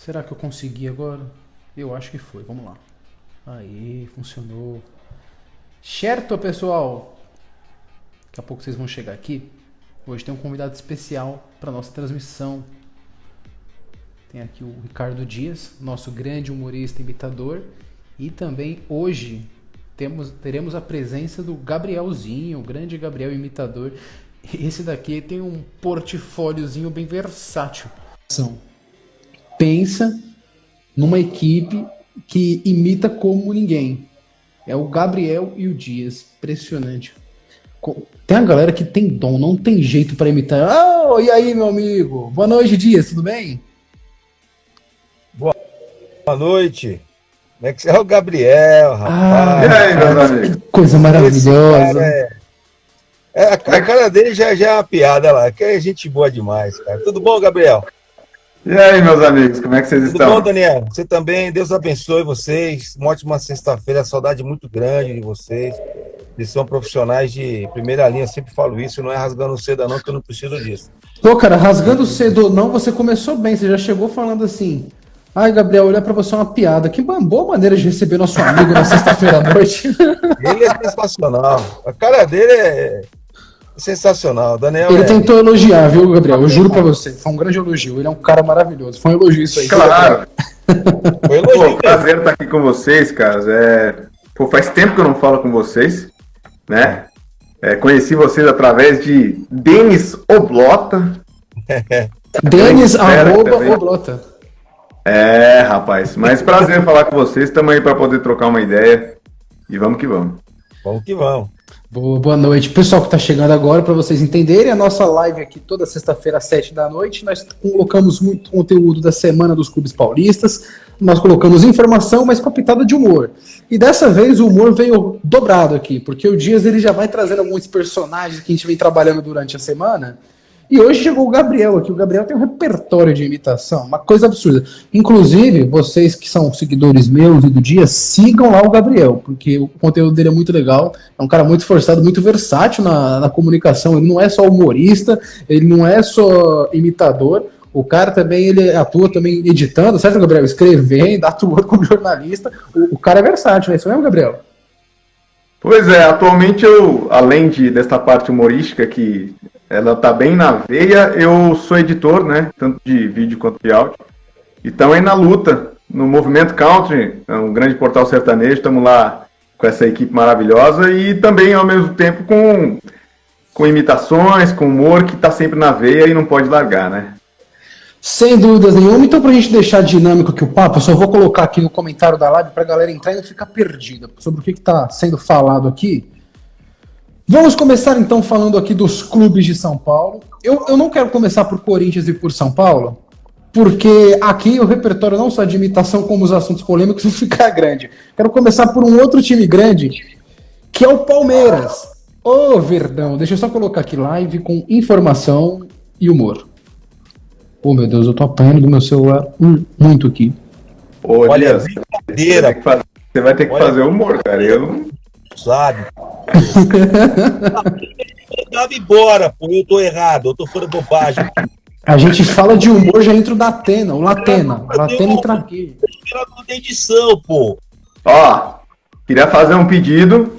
Será que eu consegui agora? Eu acho que foi, vamos lá. Aí, funcionou. Certo, pessoal? Daqui a pouco vocês vão chegar aqui. Hoje tem um convidado especial para nossa transmissão. Tem aqui o Ricardo Dias, nosso grande humorista imitador. E também hoje teremos a presença do Gabrielzinho, o grande Gabriel imitador. Esse daqui tem um portfóliozinho bem versátil. Pensa numa equipe que imita como ninguém. É o Gabriel e o Dias. Impressionante. Tem a galera que tem dom, não tem jeito para imitar. Oh, e aí, meu amigo? Boa noite, Dias, tudo bem? Boa noite. Como é que você é o Gabriel, rapaz? E aí, meus amigos? Que coisa maravilhosa. A cara dele já é uma piada lá, que é gente boa demais, cara. Tudo bom, Gabriel? E aí, meus amigos, como é que vocês estão? Tudo bom, Daniel? Você também, Deus abençoe vocês. Uma ótima sexta-feira, saudade muito grande de vocês. Eles são profissionais de primeira linha, eu sempre falo isso, não é rasgando cedo não, que eu não preciso disso. Pô, cara, rasgando cedo ou não, você começou bem, você já chegou falando assim... Ai, Gabriel, olhar pra você é uma piada. Que boa maneira de receber nosso amigo na sexta-feira à noite. Ele é sensacional. A cara dele é sensacional. Daniel Ele tentou elogiar, viu, Gabriel? Eu juro pra você. Foi um grande elogio. Ele é um cara maravilhoso. Foi um elogio isso aí. Claro. Foi elogio. Pô, prazer estar aqui com vocês, cara. Faz tempo que eu não falo com vocês, né? Conheci vocês através de Denis Oblota. Denis Oblota. Rapaz, mas prazer falar com vocês, estamos aí para poder trocar uma ideia e vamos que vamos. Vamos que vamos. Boa noite, pessoal que está chegando agora, para vocês entenderem, a nossa live aqui toda sexta-feira às 7 da noite, nós colocamos muito conteúdo da semana dos clubes paulistas, nós colocamos informação, mas com a pitada de humor. E dessa vez o humor veio dobrado aqui, porque o Dias ele já vai trazendo alguns personagens que a gente vem trabalhando durante a semana. E hoje chegou o Gabriel aqui. O Gabriel tem um repertório de imitação, uma coisa absurda. Inclusive, vocês que são seguidores meus e do Dia, sigam lá o Gabriel, porque o conteúdo dele é muito legal. É um cara muito esforçado, muito versátil na comunicação. Ele não é só humorista, ele não é só imitador. O cara também, ele atua também editando, certo, Gabriel? Escrevendo, atua como jornalista. O cara é versátil, é isso mesmo, Gabriel? Pois é, atualmente eu, além dessa parte humorística que ela tá bem na veia, eu sou editor, né, tanto de vídeo quanto de áudio, e estamos aí na luta, no Movimento Country, é um grande portal sertanejo, estamos lá com essa equipe maravilhosa e também, ao mesmo tempo, com imitações, com humor, que tá sempre na veia e não pode largar, né. Sem dúvidas nenhuma. Então, pra gente deixar dinâmico aqui o papo, eu só vou colocar aqui no comentário da live pra galera entrar e não ficar perdida sobre o que tá sendo falado aqui. Vamos começar então falando aqui dos clubes de São Paulo. Eu não quero começar por Corinthians e por São Paulo, porque aqui o repertório não só de imitação como os assuntos polêmicos não fica grande. Quero começar por um outro time grande, que é o Palmeiras. Ô, Verdão, deixa eu só colocar aqui live com informação e humor. Oh, meu Deus, eu tô apanhando do meu celular muito aqui. Olha, brincadeira. Você vai ter que fazer humor, cara. Eu não... Sabe? Eu tava embora, pô. Eu tô errado. Eu tô falando bobagem. A gente fala de humor, já entra o Datena, o Latena. O Latena entra aqui. Eu da edição, pô. Ó, queria fazer um pedido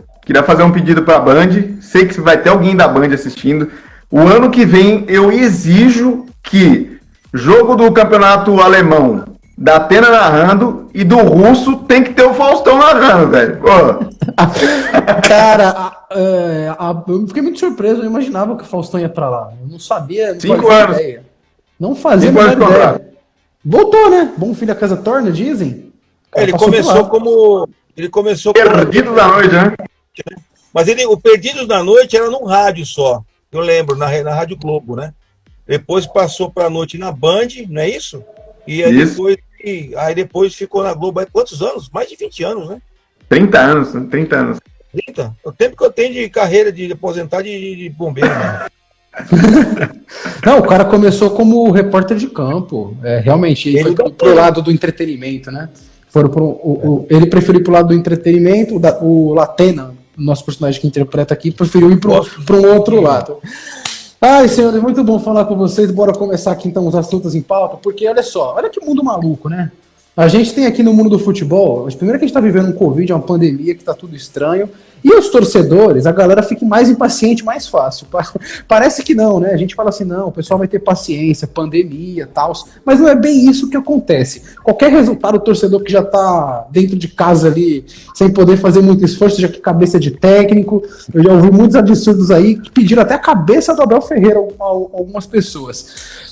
pra Band. Sei que vai ter alguém da Band assistindo. O ano que vem eu exijo que jogo do campeonato alemão, da Atena narrando, e do russo tem que ter o Faustão narrando, velho. Cara, eu fiquei muito surpreso, eu imaginava que o Faustão ia pra lá. Eu não sabia, não 5 anos. Ideia. Não fazia a menor ideia. Voltou, né? Bom filho a casa torna, dizem. Ele começou Perdido da noite, né? Mas o Perdidos da Noite era num rádio só. Eu lembro, na Rádio Globo, né? Depois passou para a noite na Band, não é isso? E aí, isso. Depois ficou na Globo. Quantos anos? Mais de 20 anos, né? 30 anos. 30? O tempo que eu tenho de carreira de aposentar de bombeiro, né? Não, o cara começou como repórter de campo. Realmente, ele foi pro lado do entretenimento, né? Ele preferiu ir pro lado do entretenimento, o Latena, nosso personagem que interpreta aqui, preferiu ir para um outro lado. Ai, senhores, muito bom falar com vocês. Bora começar aqui então os assuntos em pauta, porque olha só, olha que mundo maluco, né? A gente tem aqui no mundo do futebol, primeiro que a gente tá vivendo um Covid, uma pandemia que tá tudo estranho, e os torcedores, a galera fica mais impaciente, mais fácil. Parece que não, né? A gente fala assim, não, o pessoal vai ter paciência, pandemia, tal, mas não é bem isso que acontece. Qualquer resultado, o torcedor que já tá dentro de casa ali, sem poder fazer muito esforço, já que cabeça de técnico, eu já ouvi muitos absurdos aí que pediram até a cabeça do Abel Ferreira, algumas pessoas.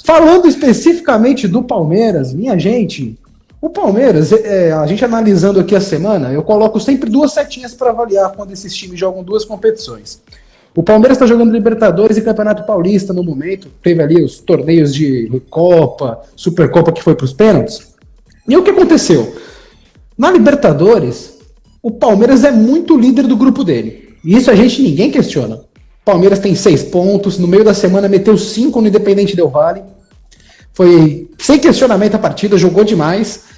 Falando especificamente do Palmeiras, minha gente, o Palmeiras, a gente analisando aqui a semana, eu coloco sempre duas setinhas para avaliar quando esses times jogam duas competições. O Palmeiras está jogando Libertadores e Campeonato Paulista no momento, teve ali os torneios de Recopa, Supercopa que foi para os pênaltis. E o que aconteceu? Na Libertadores, o Palmeiras é muito líder do grupo dele. E isso ninguém questiona. O Palmeiras tem 6 pontos, no meio da semana meteu 5 no Independente Del Valle. Foi sem questionamento a partida, jogou demais.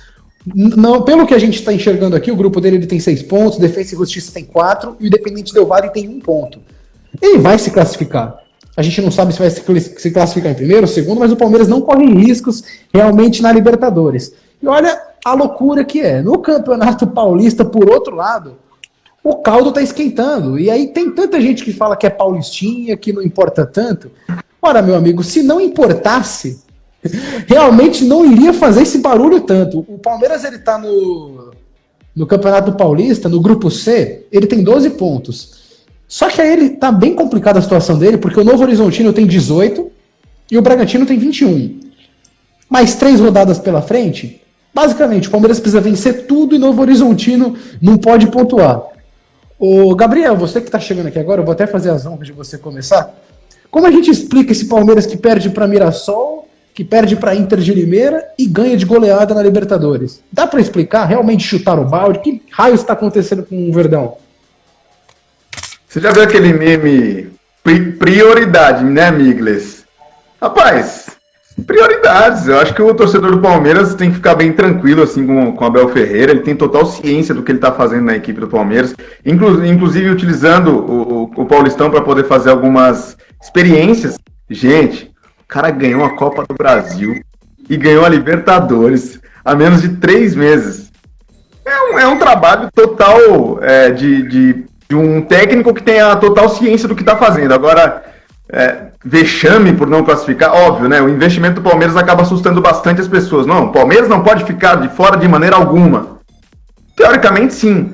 Não, pelo que a gente está enxergando aqui, o grupo dele ele tem 6 pontos, Defensa e Justiça tem 4 e o Independente Del Valle tem 1 ponto. Ele vai se classificar. A gente não sabe se vai se classificar em primeiro ou segundo, mas o Palmeiras não corre riscos realmente na Libertadores. E olha a loucura que é. No Campeonato Paulista, por outro lado, o caldo está esquentando. E aí tem tanta gente que fala que é paulistinha, que não importa tanto. Ora, meu amigo, se não importasse, realmente não iria fazer esse barulho tanto. O Palmeiras ele tá no Campeonato Paulista, no grupo C, ele tem 12 pontos. Só que aí ele tá bem complicada a situação dele, porque o Novo Horizontino tem 18 e o Bragantino tem 21. Mais 3 rodadas pela frente, basicamente o Palmeiras precisa vencer tudo e o Novo Horizontino não pode pontuar. Ô Gabriel, você que tá chegando aqui agora, eu vou até fazer as honras de você começar. Como a gente explica esse Palmeiras que perde para Mirassol, que perde para Inter de Limeira e ganha de goleada na Libertadores? Dá para explicar? Realmente chutar o balde? Que raio está acontecendo com o Verdão? Você já viu aquele meme prioridade, né, Migles? Rapaz, prioridades. Eu acho que o torcedor do Palmeiras tem que ficar bem tranquilo assim com o Abel Ferreira. Ele tem total ciência do que ele está fazendo na equipe do Palmeiras, inclusive utilizando o Paulistão para poder fazer algumas experiências. Gente, o cara ganhou a Copa do Brasil e ganhou a Libertadores há menos de 3 meses. É um trabalho total de um técnico que tem a total ciência do que está fazendo. Agora, vexame por não classificar, óbvio, né? O investimento do Palmeiras acaba assustando bastante as pessoas. Não, o Palmeiras não pode ficar de fora de maneira alguma. Teoricamente, sim.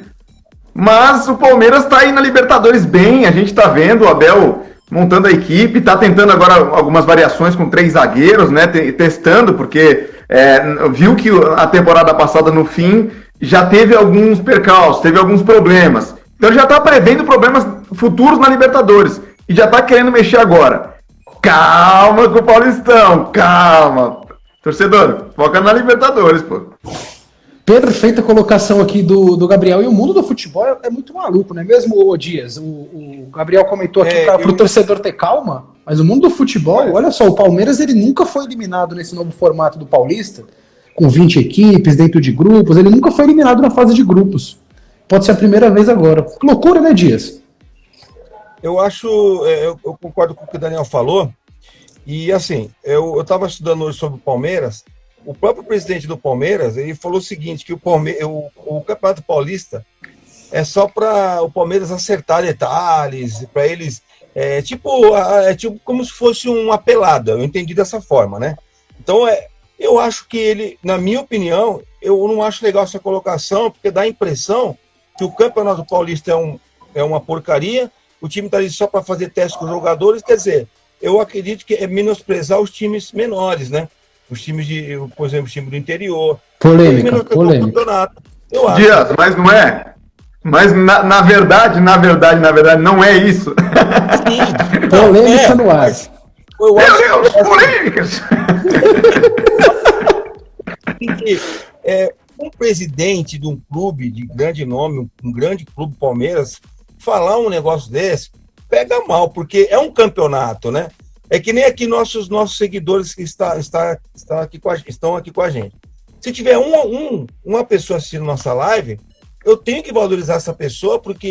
Mas o Palmeiras está aí na Libertadores bem, a gente está vendo o Abel montando a equipe, está tentando agora algumas variações com 3 zagueiros, né? Testando, porque viu que a temporada passada, no fim, já teve alguns percalços, teve alguns problemas. Então já está prevendo problemas futuros na Libertadores. E já está querendo mexer agora. Calma com o Paulistão, calma. Torcedor, foca na Libertadores, pô. Perfeita colocação aqui do Gabriel. E o mundo do futebol é muito maluco, não é mesmo, Dias? O Gabriel comentou aqui para o torcedor ter calma, mas o mundo do futebol, olha só, o Palmeiras ele nunca foi eliminado nesse novo formato do Paulista, com 20 equipes dentro de grupos, ele nunca foi eliminado na fase de grupos. Pode ser a primeira vez agora. Que loucura, né, Dias? Eu acho, eu concordo com o que o Daniel falou, e assim, eu estava estudando hoje sobre o Palmeiras, o próprio presidente do Palmeiras, ele falou o seguinte, que o Campeonato Paulista é só para o Palmeiras acertar detalhes, para eles, tipo como se fosse uma pelada, eu entendi dessa forma, né? Então, eu acho que ele, na minha opinião, eu não acho legal essa colocação, porque dá a impressão que o Campeonato Paulista é uma porcaria, o time está ali só para fazer teste com os jogadores, quer dizer, eu acredito que é menosprezar os times menores, né? Os times por exemplo, o time do interior. Polêmica. Eu acho. Dias, mas não é? Mas na verdade, não é isso. Sim. Polêmica no ar. Meu Deus, polêmicas! Um presidente de um clube de grande nome, um grande clube Palmeiras, falar um negócio desse, pega mal, porque é um campeonato, né? É que nem aqui nossos seguidores que estão aqui com a gente. Se tiver uma pessoa assistindo nossa live, eu tenho que valorizar essa pessoa, porque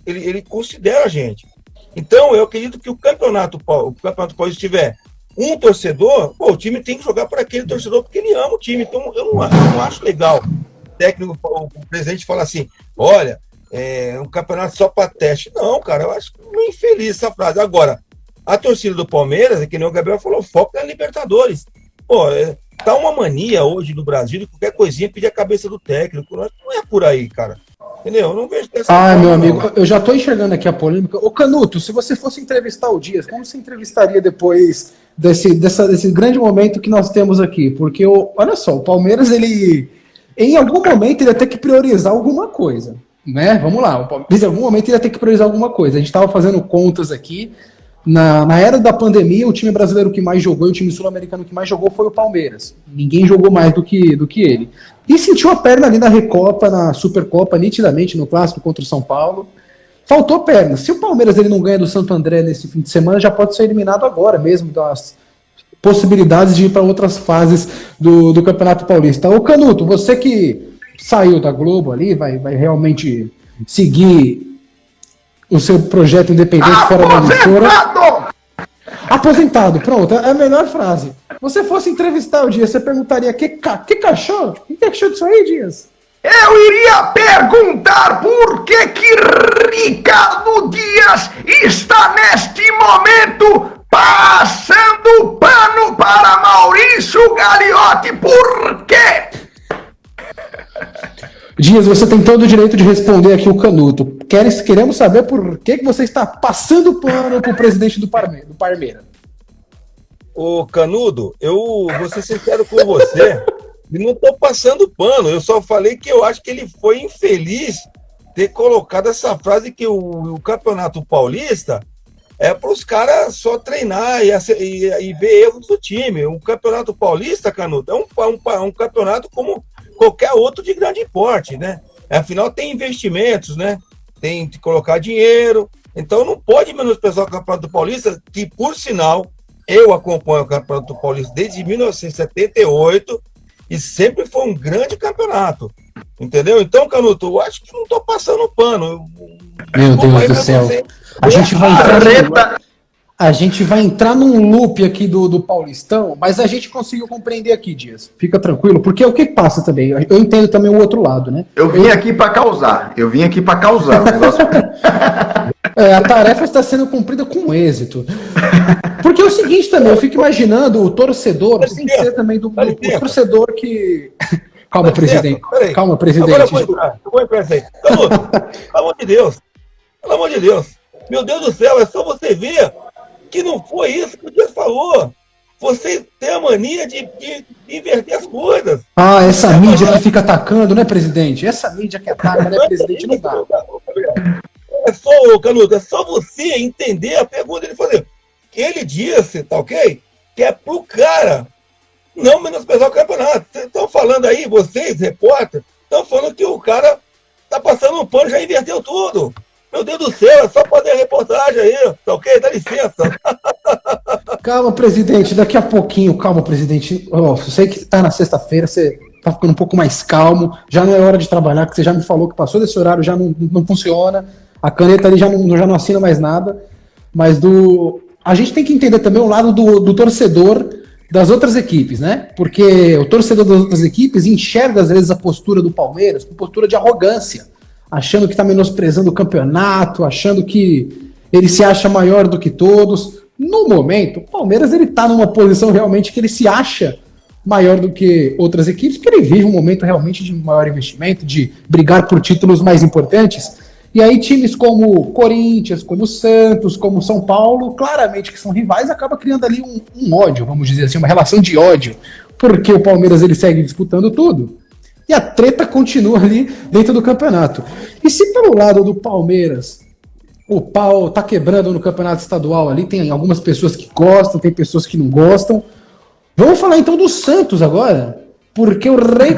ele considera a gente. Então, eu acredito que o Campeonato Paulista tiver um torcedor, pô, o time tem que jogar para aquele torcedor porque ele ama o time. Então, eu não acho legal o técnico, o presidente falar assim, olha, é um campeonato só para teste. Não, cara, eu acho meio infeliz essa frase. Agora, a torcida do Palmeiras, que nem o Gabriel falou, foco na Libertadores. Pô, tá uma mania hoje no Brasil de qualquer coisinha pedir a cabeça do técnico. Não é por aí, cara. Entendeu? Eu não vejo dessa forma, meu amigo, não. eu já tô enxergando aqui a polêmica. Ô Canuto, se você fosse entrevistar o Dias, como você entrevistaria depois desse grande momento que nós temos aqui? Porque, olha só, o Palmeiras, ele em algum momento ele ia ter que priorizar alguma coisa, né? Vamos lá, o Palmeiras em algum momento ele ia ter que priorizar alguma coisa. A gente estava fazendo contas aqui. Na era da pandemia, o time brasileiro que mais jogou e o time sul-americano que mais jogou foi o Palmeiras. Ninguém jogou mais do que ele. E sentiu a perna ali na Recopa, na Supercopa, nitidamente, no Clássico contra o São Paulo. Faltou perna. Se o Palmeiras ele não ganha do Santo André nesse fim de semana, já pode ser eliminado agora mesmo das possibilidades de ir para outras fases do Campeonato Paulista. Ô Canuto, você que saiu da Globo ali, vai realmente seguir o seu projeto independente fora da emissora. Aposentado, pronto, é a melhor frase. Você fosse entrevistar o Dias, você perguntaria que cachorro? O que achou disso aí, Dias? Eu iria perguntar por que Ricardo Dias está neste momento passando pano para Maurício Gagliotti. Por quê? Dias, você tem todo o direito de responder aqui o Canuto. Queremos saber por que você está passando pano para o presidente do Palmeiras. Ô, Canudo, eu vou ser sincero com você, e não estou passando pano, eu só falei que eu acho que ele foi infeliz ter colocado essa frase que o Campeonato Paulista é para os caras só treinar e ver erros do time. O Campeonato Paulista, Canudo, é um campeonato como qualquer outro de grande porte, né? Afinal, tem investimentos, né? Tem que colocar dinheiro. Então, não pode menosprezar o Campeonato Paulista, que, por sinal, eu acompanho o Campeonato Paulista desde 1978 e sempre foi um grande campeonato. Entendeu? Então, Canuto, eu acho que não estou passando pano. Meu Deus do céu. A gente vai entrar num loop aqui do Paulistão, mas a gente conseguiu compreender aqui, Dias. Fica tranquilo, porque é o que passa também. Eu entendo também o outro lado, né? Eu vim aqui para causar. O negócio. A tarefa está sendo cumprida com êxito. Porque é o seguinte também, eu fico imaginando o torcedor, sem ser também do torcedor que... Calma, presidente. Calma, presidente. Agora eu vou entrar isso aí. Pelo amor de Deus. Pelo amor de Deus. Meu Deus do céu, é só você ver que não foi isso que o Dias falou. Você tem a mania de inverter as coisas. Essa mídia que fica atacando, né, presidente? Essa mídia que ataca, né, presidente? Não dá. Canuto, é só você entender a pergunta dele fazer. Ele disse, tá ok? Que é pro cara não menosprezar o campeonato. Vocês estão falando aí, vocês, repórter, estão falando que o cara tá passando um pano, já inverteu tudo. Meu Deus do céu, é só fazer a reportagem aí, tá ok? Dá licença. Calma, presidente, daqui a pouquinho, calma, presidente. Eu sei que tá na sexta-feira, você tá ficando um pouco mais calmo, já não é hora de trabalhar, que você já me falou que passou desse horário, já não funciona, a caneta ali já não assina mais nada, mas a gente tem que entender também o lado do torcedor das outras equipes, né? Porque o torcedor das outras equipes enxerga, às vezes, a postura do Palmeiras com postura de arrogância, achando que está menosprezando o campeonato, achando que ele se acha maior do que todos. No momento, o Palmeiras ele está numa posição realmente que ele se acha maior do que outras equipes, porque ele vive um momento realmente de maior investimento, de brigar por títulos mais importantes. E aí times como Corinthians, como Santos, como São Paulo, claramente que são rivais, acaba criando ali um ódio, vamos dizer assim, uma relação de ódio, porque o Palmeiras ele segue disputando tudo. E a treta continua ali dentro do campeonato. E se pelo lado do Palmeiras o pau tá quebrando no campeonato estadual ali, tem algumas pessoas que gostam, tem pessoas que não gostam. Vamos falar então do Santos agora, porque o Rei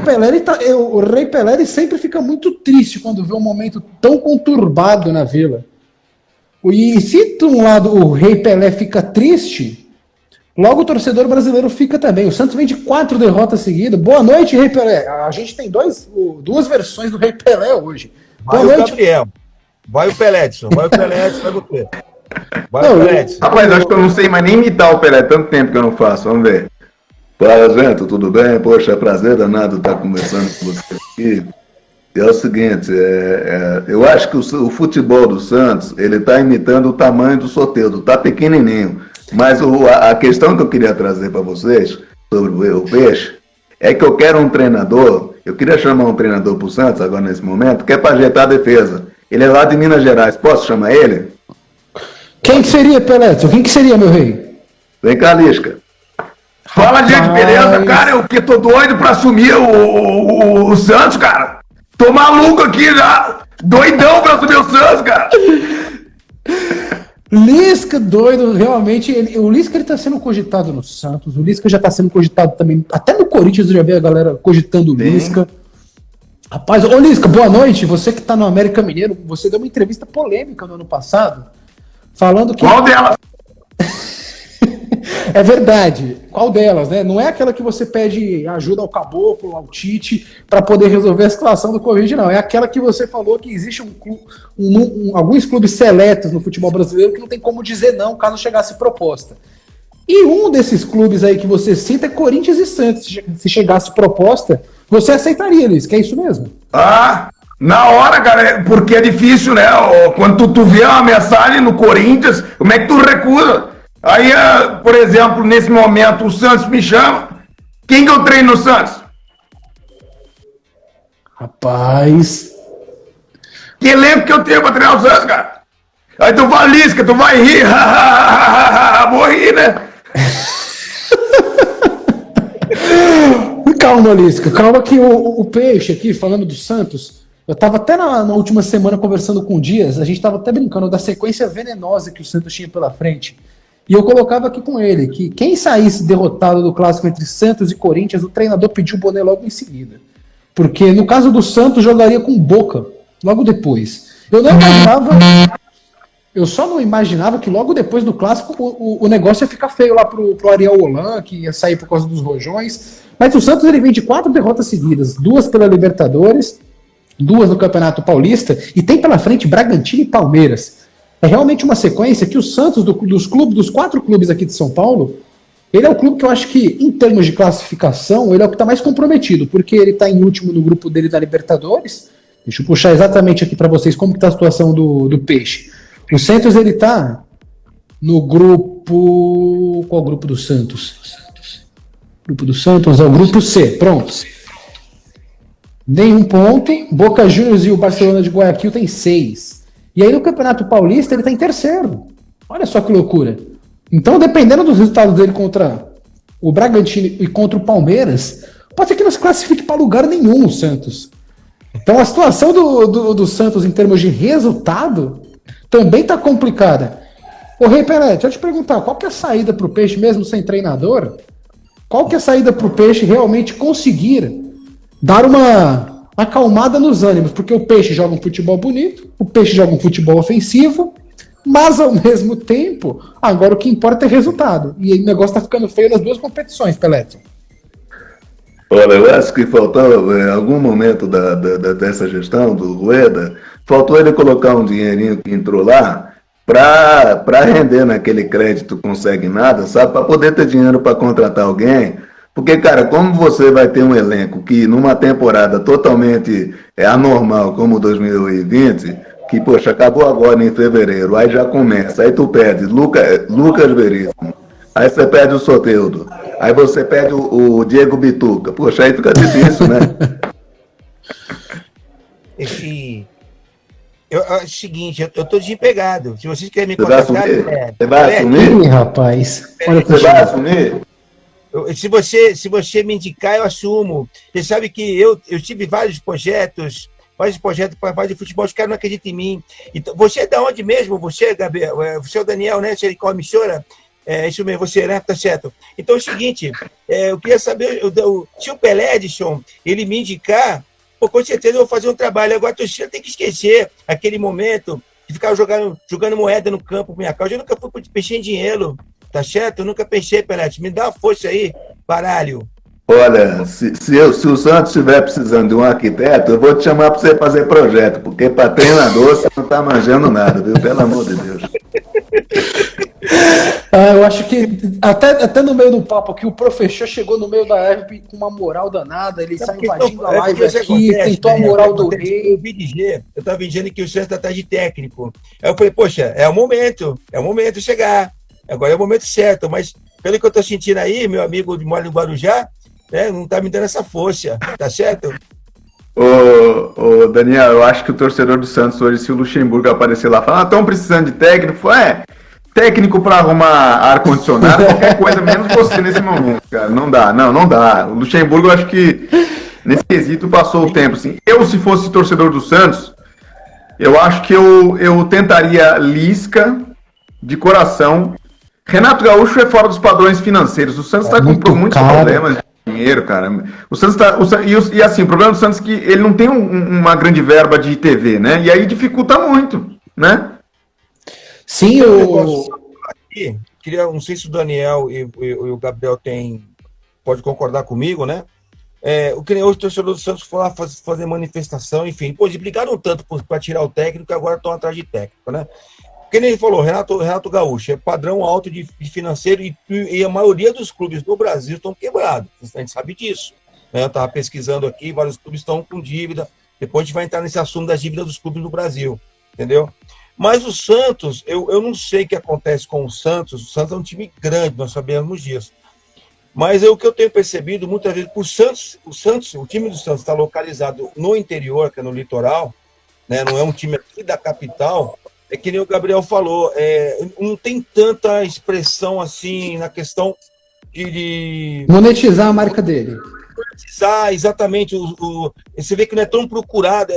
Pelé ele sempre fica muito triste quando vê um momento tão conturbado na Vila. E se de um lado o Rei Pelé fica triste, logo o torcedor brasileiro fica também. O Santos vem de 4 derrotas seguidas. Boa noite, Rei Pelé. A gente tem duas versões do Rei Pelé hoje. Vai o Gabriel. Vai o Pelédson. Vai você. Vai, Pelé. Rapaz, acho que eu não sei mais nem imitar o Pelé, tanto tempo que eu não faço, vamos ver. Fala, gente, tudo bem? Poxa, é prazer danado estar conversando com você aqui. E é o seguinte, eu acho que o futebol do Santos, ele está imitando o tamanho do Soteldo, está pequenininho. Mas a questão que eu queria trazer para vocês sobre o Peixe é que eu quero um treinador, eu queria chamar um treinador para o Santos agora nesse momento, que é para ajeitar a defesa. Ele é lá de Minas Gerais, posso chamar ele? Quem que seria, Peletson? Quem que seria, meu rei? Vem cá, Lisca. Fala, gente, beleza? Cara, eu que tô doido pra assumir o Santos, cara. Tô maluco aqui já. Doidão pra assumir o Santos, cara. Lisca doido, realmente. O Lisca ele tá sendo cogitado no Santos. O Lisca já tá sendo cogitado também. Até no Corinthians eu já vi a galera cogitando o Lisca. Rapaz, ô Lisca, boa noite. Você que tá no América Mineiro, você deu uma entrevista polêmica no ano passado, falando que. Qual delas? É verdade. Qual delas, né? Não é aquela que você pede ajuda ao Caboclo, ao Tite, para poder resolver a situação do Covid, não. É aquela que você falou que existe alguns clubes seletos no futebol brasileiro que não tem como dizer não caso chegasse proposta. E um desses clubes aí que você cita é Corinthians e Santos. Se chegasse proposta, você aceitaria, Luiz, que é isso mesmo? Ah, na hora, cara, porque é difícil, né? Quando tu vê uma mensagem no Corinthians, como é que tu recusa? Aí, por exemplo, nesse momento, o Santos me chama. Quem que eu treino no Santos? Rapaz. Que elenco que eu tenho pra treinar o Santos, cara? Aí tu vai, Lisca, tu vai rir. Vou rir, né? Calma, Lisca. Calma que o Peixe aqui, falando do Santos, eu tava até na última semana conversando com o Dias, a gente tava até brincando da sequência venenosa que o Santos tinha pela frente. E eu colocava aqui com ele que quem saísse derrotado do clássico entre Santos e Corinthians, o treinador pediu o boné logo em seguida. Porque no caso do Santos, jogaria com Boca logo depois. Eu só não imaginava que logo depois do clássico o negócio ia ficar feio lá pro Ariel Holan, que ia sair por causa dos rojões. Mas o Santos ele vem de 4 derrotas seguidas, 2 pela Libertadores, 2 no Campeonato Paulista, e tem pela frente Bragantino e Palmeiras. É realmente uma sequência que o Santos, dos 4 clubes aqui de São Paulo, ele é o clube que eu acho que, em termos de classificação, ele é o que está mais comprometido, porque ele está em último no grupo dele da Libertadores. Deixa eu puxar exatamente aqui para vocês como está a situação do Peixe. O Santos, ele está no grupo... Qual grupo do Santos? O grupo do Santos é o grupo C, pronto. Nenhum ponto. Boca Juniors e o Barcelona de Guayaquil tem 6. E aí no Campeonato Paulista ele está em terceiro. Olha só que loucura. Então, dependendo dos resultados dele contra o Bragantino e contra o Palmeiras, pode ser que não se classifique para lugar nenhum o Santos. Então a situação do Santos em termos de resultado também está complicada. Ô Rei Pelé, deixa eu te perguntar, qual que é a saída para o Peixe mesmo sem treinador? Qual que é a saída para o Peixe realmente conseguir dar uma acalmada nos ânimos? Porque o Peixe joga um futebol bonito, o Peixe joga um futebol ofensivo, mas ao mesmo tempo, agora o que importa é resultado. E o negócio está ficando feio nas 2 competições, Peletson. Olha, eu acho que faltou, em algum momento dessa gestão do Rueda, faltou ele colocar um dinheirinho que entrou lá para render naquele crédito consignado, sabe? Para poder ter dinheiro para contratar alguém. Porque, cara, como você vai ter um elenco que numa temporada totalmente anormal como 2020, que, poxa, acabou agora em fevereiro, aí já começa, aí tu perde Lucas Veríssimo, aí você perde o Soteldo, aí você perde o Diego Bituca, poxa, aí fica difícil, né? Eu acho o seguinte, eu tô desempregado. Se vocês querem me Você vai contratar... assumir? Você vai assumir? Ih, rapaz. Olha Você vai assumir? Se você me indicar, eu assumo. Você sabe que eu tive vários projetos para fazer futebol, os caras não acreditam em mim. Então, você é da onde mesmo? Você, Gabriel? Você é o Daniel, né? Você é qual emissora? Isso mesmo, você, né? Tá certo. Então é o seguinte, eu queria saber, se o Pelé, Edson, ele me indicar, pô, com certeza eu vou fazer um trabalho. Agora a torcida tem que esquecer aquele momento de ficar jogando moeda no campo por minha causa. Eu nunca fui peixe em dinheiro, tá certo? Eu nunca pensei, Pelé. Me dá uma força aí, baralho. Olha, se o Santos estiver precisando de um arquiteto, eu vou te chamar para você fazer projeto, porque para treinador você não está manjando nada, viu? Pelo amor de Deus. Eu acho que até no meio do papo aqui, o professor chegou no meio da live com uma moral danada, ele saiu invadindo a live aqui, tentou a moral do rei. Eu estava dizendo que o Santos está atrás de técnico. Aí eu falei, poxa, é o momento de chegar. Agora é o momento certo, mas pelo que eu estou sentindo aí, meu amigo de Mole do Guarujá, né, não está me dando essa força, tá certo? Ô, Daniel, eu acho que o torcedor do Santos hoje, se o Luxemburgo aparecer lá e falar, estão precisando de técnico, técnico para arrumar ar-condicionado, qualquer coisa, menos você nesse momento, cara. Não dá. O Luxemburgo, eu acho que nesse quesito passou o tempo, assim. Eu, se fosse torcedor do Santos, eu acho que eu tentaria Lisca de coração. Renato Gaúcho é fora dos padrões financeiros. O Santos está com muitos problemas de dinheiro, cara. O Santos e assim, o problema do Santos é que ele não tem uma grande verba de TV, né? E aí dificulta muito, né? Sim, não sei se o Daniel e o Gabriel pode concordar comigo, né? O que nem hoje o torcedor do Santos foi lá fazer manifestação, enfim. Pô, eles brigaram tanto para tirar o técnico que agora estão atrás de técnico, né? Que nem ele falou, Renato Gaúcho, é padrão alto de financeiro e a maioria dos clubes do Brasil estão quebrados. A gente sabe disso. Né? Eu estava pesquisando aqui, vários clubes estão com dívida. Depois a gente vai entrar nesse assunto das dívidas dos clubes do Brasil, entendeu? Mas o Santos, eu não sei o que acontece com o Santos é um time grande, nós sabemos disso. Mas o que eu tenho percebido, muitas vezes, o time do Santos está localizado no interior, que é no litoral, né? Não é um time aqui da capital. É que nem o Gabriel falou, não tem tanta expressão assim na questão de monetizar a marca dele. Monetizar, exatamente. Você vê que não é tão procurado.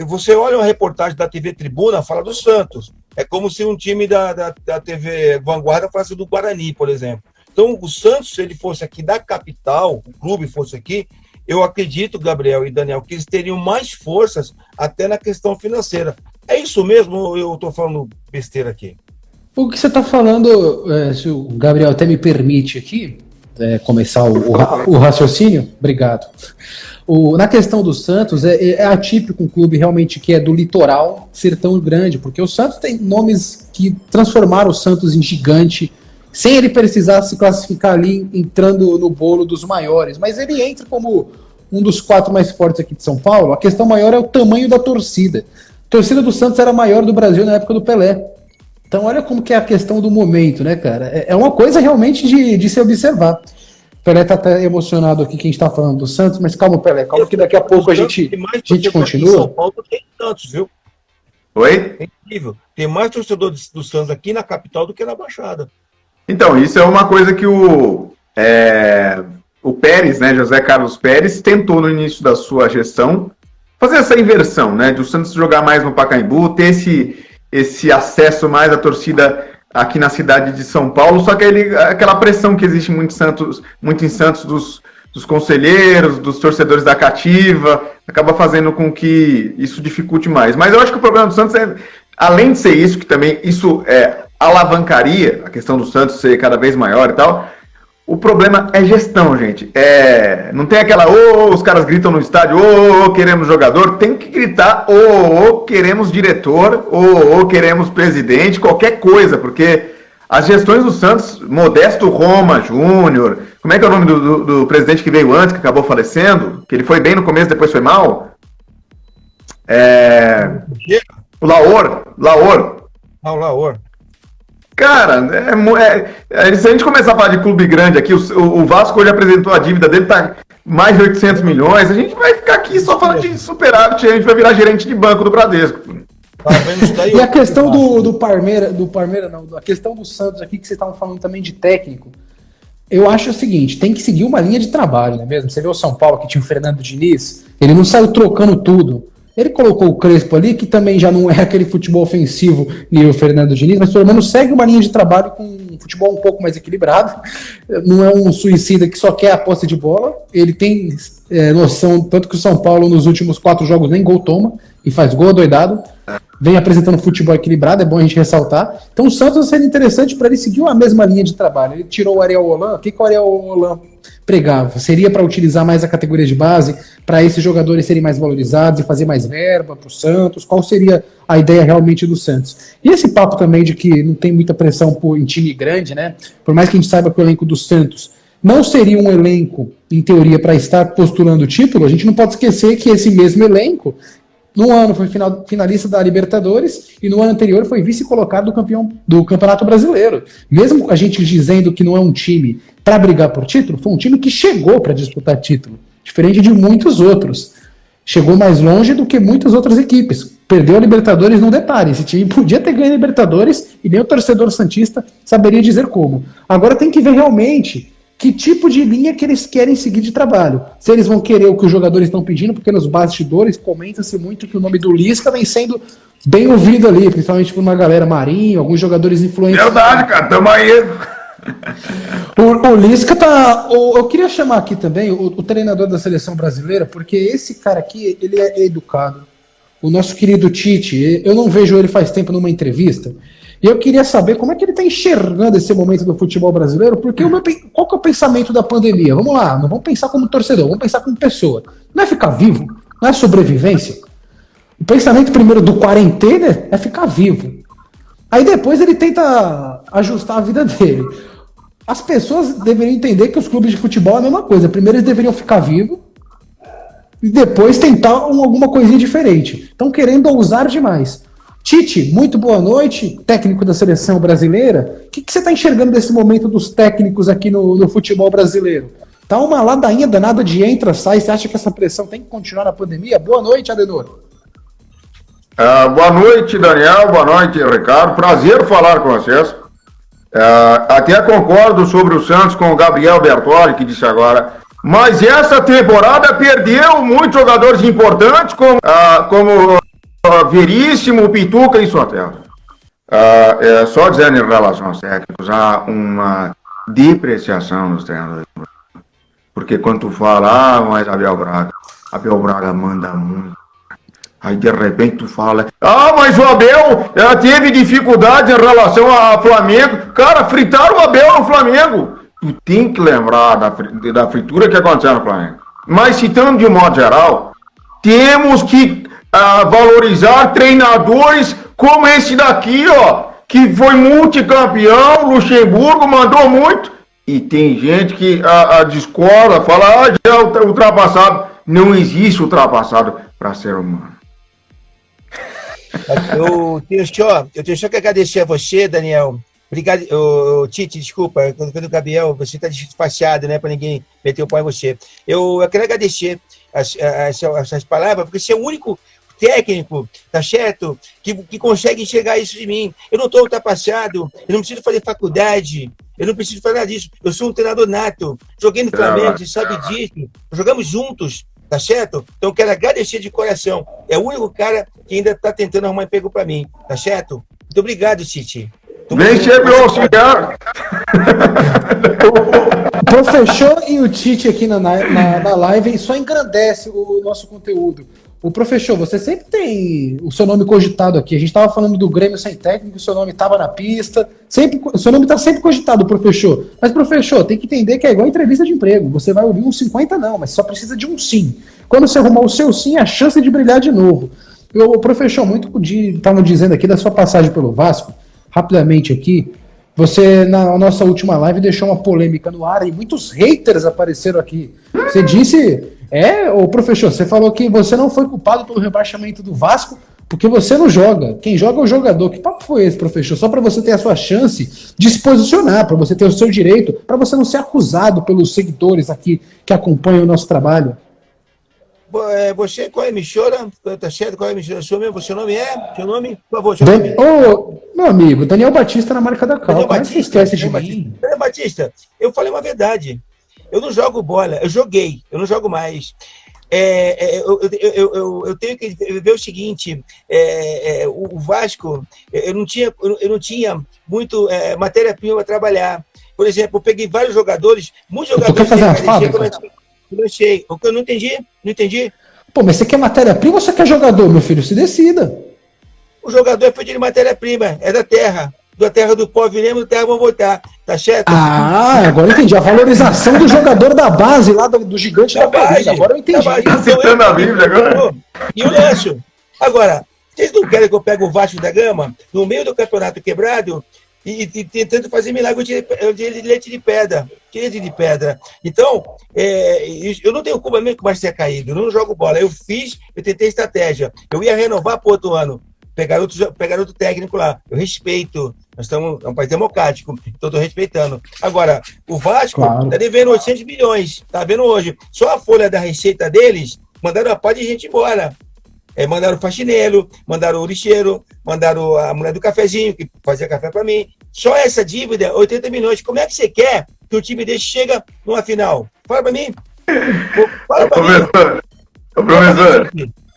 Você olha uma reportagem da TV Tribuna, fala do Santos. É como se um time da TV Vanguarda falasse do Guarani, por exemplo. Então, o Santos, se ele fosse aqui da capital, o clube fosse aqui, eu acredito, Gabriel e Daniel, que eles teriam mais forças até na questão financeira. É isso mesmo ou eu estou falando besteira aqui? O que você está falando, se o Gabriel até me permite aqui, começar o raciocínio, obrigado. Na questão do Santos, é atípico um clube realmente que é do litoral ser tão grande, porque o Santos tem nomes que transformaram o Santos em gigante, sem ele precisar se classificar ali entrando no bolo dos maiores, mas ele entra como um dos 4 mais fortes aqui de São Paulo. A questão maior é o tamanho da torcida. A torcida do Santos era a maior do Brasil na época do Pelé. Então olha como que é a questão do momento, né, cara? É uma coisa realmente de se observar. O Pelé tá até emocionado aqui que a gente tá falando do Santos, mas calma, Pelé, calma que daqui a pouco a gente continua. São Paulo tem Santos, viu? Oi? É incrível. Tem mais torcedor do Santos aqui na capital do que na Baixada. Então, isso é uma coisa que o Pérez, né, José Carlos Pérez, tentou no início da sua gestão fazer essa inversão, né, de o Santos jogar mais no Pacaembu, ter esse acesso mais à torcida aqui na cidade de São Paulo, só que aquela pressão que existe muito em Santos dos conselheiros, dos torcedores da cativa, acaba fazendo com que isso dificulte mais. Mas eu acho que o problema do Santos além de ser isso, que também isso alavancaria a questão do Santos ser cada vez maior e tal, o problema é gestão, gente. Não tem aquela, os caras gritam no estádio, queremos jogador, tem que gritar, queremos diretor, queremos presidente, qualquer coisa, porque as gestões do Santos, Modesto Roma Júnior, como é que é o nome do presidente que veio antes, que acabou falecendo, que ele foi bem no começo, depois foi mal? O Laor. O Laor. Cara, se a gente começar a falar de clube grande aqui, o Vasco hoje apresentou a dívida dele, tá mais de 800 milhões, a gente vai ficar aqui só falando de superávit, a gente vai virar gerente de banco do Bradesco. E a questão do Palmeiras não, a questão do Santos aqui, que vocês estavam falando também de técnico, eu acho o seguinte, tem que seguir uma linha de trabalho, não é mesmo? Você vê o São Paulo, que tinha o Fernando Diniz, ele não saiu trocando tudo. Ele colocou o Crespo ali, que também já não é aquele futebol ofensivo nível Fernando Diniz, mas pelo menos segue uma linha de trabalho com um futebol um pouco mais equilibrado. Não é um suicida que só quer a posse de bola. Ele tem noção, tanto que o São Paulo nos últimos 4 jogos nem gol toma e faz gol adoidado. Vem apresentando futebol equilibrado, é bom a gente ressaltar. Então o Santos seria interessante para ele seguir a mesma linha de trabalho. Ele tirou o Ariel Holan. O que o Ariel Holan pregava? Seria para utilizar mais a categoria de base, para esses jogadores serem mais valorizados e fazer mais verba para o Santos? Qual seria a ideia realmente do Santos? E esse papo também de que não tem muita pressão em time grande, né? Por mais que a gente saiba que o elenco do Santos não seria um elenco, em teoria, para estar postulando o título, a gente não pode esquecer que esse mesmo elenco, no ano foi finalista da Libertadores e no ano anterior foi vice-colocado do campeão do Campeonato Brasileiro. Mesmo a gente dizendo que não é um time para brigar por título, foi um time que chegou para disputar título, diferente de muitos outros. Chegou mais longe do que muitas outras equipes. Perdeu a Libertadores no detalhe. Esse time podia ter ganho a Libertadores e nem o torcedor santista saberia dizer como. Agora tem que ver realmente que tipo de linha que eles querem seguir de trabalho. Se eles vão querer o que os jogadores estão pedindo, porque nos bastidores comenta-se muito que o nome do Lisca vem sendo bem ouvido ali, principalmente por uma galera Marinho, alguns jogadores influentes. Verdade, cara, tamo aí. O Lisca tá... Eu queria chamar aqui também o treinador da seleção brasileira, porque esse cara aqui, ele é educado. O nosso querido Tite, eu não vejo ele faz tempo numa entrevista, e eu queria saber como é que ele está enxergando esse momento do futebol brasileiro, porque qual que é o pensamento da pandemia? Vamos lá, não vamos pensar como torcedor, vamos pensar como pessoa. Não é ficar vivo, não é sobrevivência. O pensamento primeiro do quarentena é ficar vivo. Aí depois ele tenta ajustar a vida dele. As pessoas deveriam entender que os clubes de futebol é a mesma coisa. Primeiro eles deveriam ficar vivos e depois tentar alguma coisinha diferente. Estão querendo ousar demais. Tite, muito boa noite, técnico da seleção brasileira. O que você está enxergando desse momento dos técnicos aqui no futebol brasileiro? Tá uma ladainha danada de entra, sai. Você acha que essa pressão tem que continuar na pandemia? Boa noite, Adenor. Boa noite, Daniel. Boa noite, Ricardo. Prazer falar com vocês. Até concordo sobre o Santos com o Gabriel Bertoli, que disse agora. Mas essa temporada perdeu muitos jogadores importantes, como Veríssimo, Pituca e Soteldo. Só dizendo em relação aos técnicos, há uma depreciação dos treinadores. Porque quando tu fala, mas Abel Braga manda muito. Aí de repente tu fala, mas o Abel teve dificuldade em relação ao Flamengo. Cara, fritaram o Abel no Flamengo. Tu tem que lembrar da fritura que aconteceu no Flamengo. Mas citando de modo geral, temos que valorizar treinadores como esse daqui, que foi multicampeão, Luxemburgo, mandou muito. E tem gente que discorda, fala, já é ultrapassado. Não existe ultrapassado para ser humano. Eu tenho só que agradecer a você, Daniel. Obrigado, Tite, desculpa, quando o Gabriel, você está desfaciado, né, para ninguém meter o pau em você. Eu quero agradecer essas palavras, porque você é o único técnico, tá certo, que consegue enxergar isso de mim. Eu não estou ultrapassado, eu não preciso fazer faculdade, eu não preciso fazer nada disso. Eu sou um treinador nato, joguei no Flamengo, você sabe disso, jogamos juntos, tá certo? Então eu quero agradecer de coração. É o único cara que ainda está tentando arrumar emprego para mim, tá certo? Muito obrigado, Tite. Vem ser meu auxiliar. O professor e o Tite aqui na live só engrandece o nosso conteúdo. O professor, você sempre tem o seu nome cogitado aqui. A gente estava falando do Grêmio sem técnico, o seu nome estava na pista. O seu nome está sempre cogitado, professor. Mas, professor, tem que entender que é igual entrevista de emprego. Você vai ouvir uns 50 não, mas só precisa de um sim. Quando você arrumar o seu sim, a chance de brilhar de novo. O professor, muito estava dizendo aqui da sua passagem pelo Vasco, rapidamente aqui, você na nossa última live deixou uma polêmica no ar e muitos haters apareceram aqui. Você disse, ô professor, você falou que você não foi culpado pelo rebaixamento do Vasco porque você não joga. Quem joga é o jogador. Que papo foi esse, professor? Só para você ter a sua chance de se posicionar, para você ter o seu direito, para você não ser acusado pelos seguidores aqui que acompanham o nosso trabalho. Você, qual é a emissora? Tá certo? Qual é a emissora? Seu nome é? Seu nome? Por favor, meu amigo, Daniel Batista na marca da Cal. Como é que você esquece de mim? Daniel Batista, eu falei uma verdade. Eu não jogo bola. Eu joguei. Eu não jogo mais. Eu tenho que ver o seguinte, o Vasco, eu não tinha muito matéria-prima para trabalhar. Por exemplo, eu peguei vários jogadores, muitos jogadores... Tu quer fazer uma fábrica? Eu achei. O que eu não entendi. Pô, mas você quer matéria-prima ou você quer jogador, meu filho? Se decida. O jogador é feito de matéria-prima, é da terra. da terra do pó viremos, da terra vamos voltar. Tá certo? Ah, agora eu entendi. A valorização do jogador da base lá do gigante da base. Agora eu entendi. Tá citando a Bíblia agora? E o Lâncio. Agora, vocês não querem que eu pegue o Vasco da Gama no meio do campeonato quebrado e tentando fazer milagre de leite de pedra? Leite de pedra. Então, eu não tenho culpa mesmo que o Vasco tenha caído. Eu não jogo bola. Eu tentei estratégia. Eu ia renovar para outro ano. Pegar outro técnico lá. Eu respeito. Nós estamos um país democrático. Então, estou respeitando. Agora, o Vasco está devendo 800 milhões. Está vendo hoje. Só a folha da receita deles, mandaram uma parte de gente embora. Mandaram o faxineiro, mandaram o lixeiro, mandaram a mulher do cafezinho, que fazia café para mim. Só essa dívida, 80 milhões. Como é que você quer que o time desse chega numa final? Fala para mim. Fala para mim. Professor.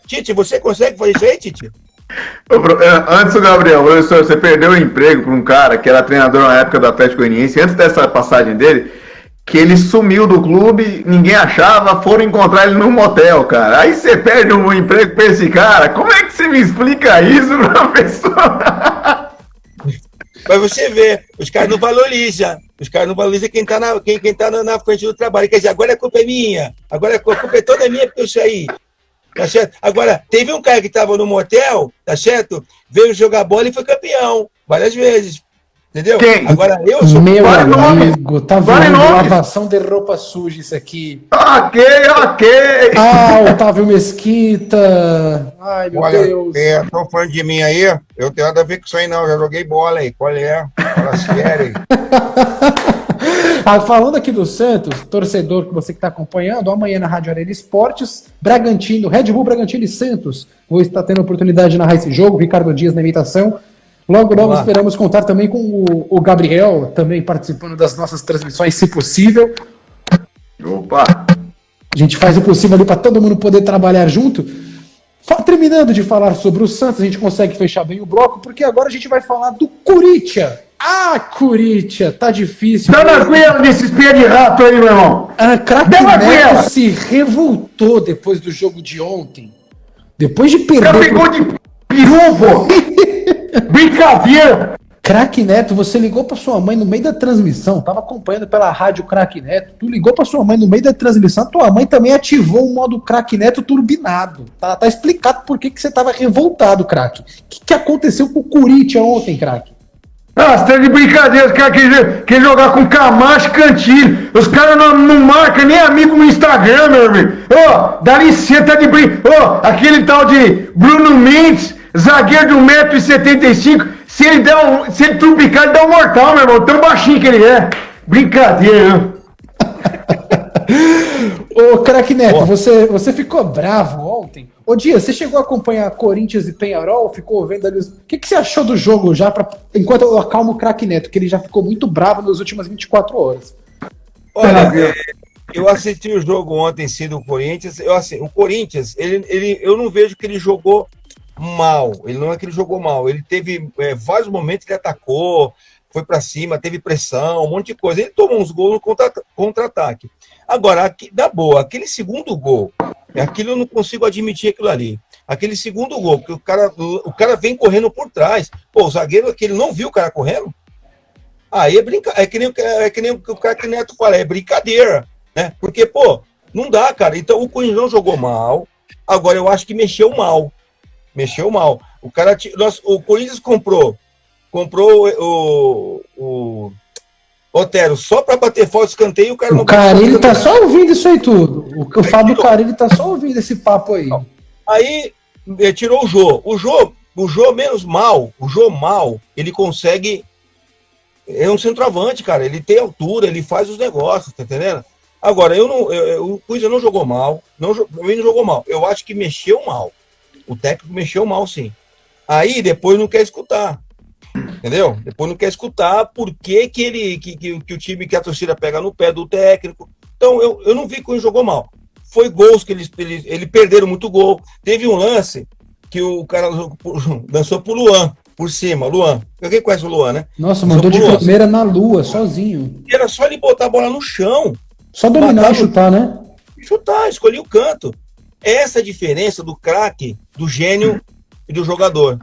Tite, você consegue fazer isso aí, Tite? Antes do Gabriel, professor, você perdeu o emprego para um cara que era treinador na época do Atlético Goianiense, antes dessa passagem dele, que ele sumiu do clube, ninguém achava, foram encontrar ele num motel, cara. Aí você perde um emprego para esse cara. Como é que você me explica isso, professor? Mas você vê, os caras não valorizam. Os caras não valorizam quem tá na frente do trabalho. Quer dizer, agora a culpa é minha. Agora a culpa é toda minha porque eu saí. Tá certo? Agora, teve um cara que estava no motel, tá certo? Veio jogar bola e foi campeão, várias vezes. Entendeu? Quem? Agora, eu sou... Meu nome. amigo, tá vendo lavação de roupa suja isso aqui. Ok. Ah, Otávio Mesquita. Ai, meu Deus. Tô falando de mim aí, eu tenho nada a ver com isso aí não, já joguei bola aí, qual é? Fala sério. Falando aqui do Santos, torcedor que você que está acompanhando, amanhã na Rádio Arena Esportes, Bragantino, Red Bull Bragantino e Santos. Vou estar tendo a oportunidade de narrar esse jogo, Ricardo Dias na imitação. Logo esperamos contar também com o Gabriel, também participando das nossas transmissões, se possível. Opa! A gente faz o possível ali para todo mundo poder trabalhar junto. Terminando de falar sobre o Santos, a gente consegue fechar bem o bloco, porque agora a gente vai falar do Corinthians. Corinthians, tá difícil. Dá na goela desses pés de rato aí, meu irmão. Craque Neto se revoltou depois do jogo de ontem. Depois de perder... Já pegou de peru, pô. Brincadeira. Craque Neto, você ligou pra sua mãe no meio da transmissão, tava acompanhando pela rádio Craque Neto, tu ligou pra sua mãe no meio da transmissão, tua mãe também ativou o modo Craque Neto turbinado. Tá explicado por que você tava revoltado, craque. O que aconteceu com o Corinthians ontem, craque? Você tá de brincadeira, os caras querem jogar com Camacho e Cantilho. Os caras não marcam nem amigo no Instagram, meu amigo. Dá licença, tá de brincadeira. Aquele tal de Bruno Mendes, zagueiro de 1,75 m, se ele trupicar, ele dá um mortal, meu irmão. Tão baixinho que ele é. Brincadeira, né? Ô, craque Neto, você ficou bravo ontem? Ô, Dias, você chegou a acompanhar Corinthians e Peñarol? Ficou vendo ali... O que você achou do jogo já, enquanto eu acalmo o craque Neto, que ele já ficou muito bravo nas últimas 24 horas? Olha, eu assisti o jogo ontem, sim, do Corinthians. O Corinthians, eu não vejo que ele jogou mal. Ele não é que ele jogou mal. Ele teve vários momentos que ele atacou, foi pra cima, teve pressão, um monte de coisa. Ele tomou uns gols no contra-ataque. Agora, na boa, aquele segundo gol, aquilo eu não consigo admitir aquilo ali. Aquele segundo gol, que o cara vem correndo por trás. Pô, o zagueiro aquele não viu o cara correndo? Aí é que nem o Craque Neto fala, é brincadeira, né? Porque, pô, não dá, cara. Então o Corinthians não jogou mal. Agora eu acho que mexeu mal. O Corinthians comprou o Otero só para bater fora o escanteio, o cara não... O Carille tá só ouvindo isso aí tudo. O Fábio Carille tá só ouvindo esse papo aí. Aí tirou o Jô. O Jô menos mal. O Jô mal, ele consegue... É um centroavante, cara. Ele tem altura, ele faz os negócios, tá entendendo? Agora, o Corinthians não jogou mal. Não jogou mal. Eu acho que mexeu mal. O técnico mexeu mal, sim. Aí, depois não quer escutar. Entendeu? Depois não quer escutar por que o time, que a torcida pega no pé do técnico. Então, eu não vi que ele jogou mal. Foi gols que ele perderam muito gol. Teve um lance que o cara dançou pro Luan, por cima. Luan. Alguém conhece o Luan, né? Nossa, mandou de primeira na lua, sozinho. Era só ele botar a bola no chão. Só dominar e chutar, né? Chutar, escolhi o canto. Essa é a diferença do craque, do gênio e do jogador.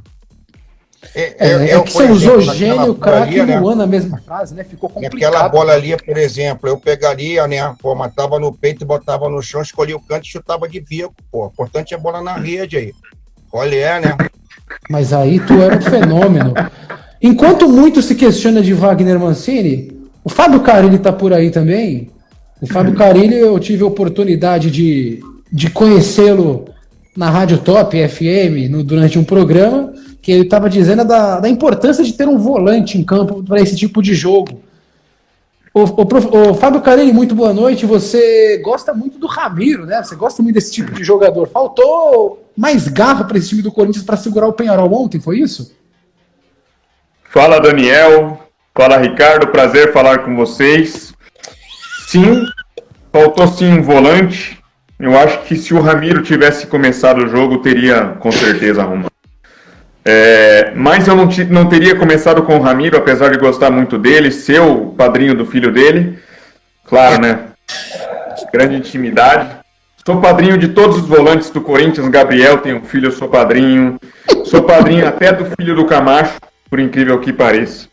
Que você usou gênio, craque e né? Luan na mesma frase, né? Ficou complicado. Aquela bola ali, por exemplo, eu pegaria, né? Pô, matava no peito, botava no chão, escolhia o canto e chutava de bico, pô. O importante é a bola na rede aí. Olha, né? Mas aí tu era um fenômeno. Enquanto muito se questiona de Wagner Mancini, o Fábio Carille tá por aí também. O Fábio Carille, eu tive a oportunidade de conhecê-lo na Rádio Top FM, durante um programa, que ele estava dizendo da importância de ter um volante em campo para esse tipo de jogo. O Fábio Carille, muito boa noite. Você gosta muito do Ramiro, né? Você gosta muito desse tipo de jogador. Faltou mais garra para esse time do Corinthians para segurar o Peñarol ontem, foi isso? Fala, Daniel. Fala, Ricardo. Prazer falar com vocês. Sim, faltou sim um volante. Eu acho que se o Ramiro tivesse começado o jogo, teria com certeza arrumado. Mas eu não teria começado com o Ramiro, apesar de gostar muito dele, ser o padrinho do filho dele. Claro, né? Grande intimidade. Sou padrinho de todos os volantes do Corinthians. Gabriel tem um filho, eu sou padrinho. Sou padrinho até do filho do Camacho, por incrível que pareça.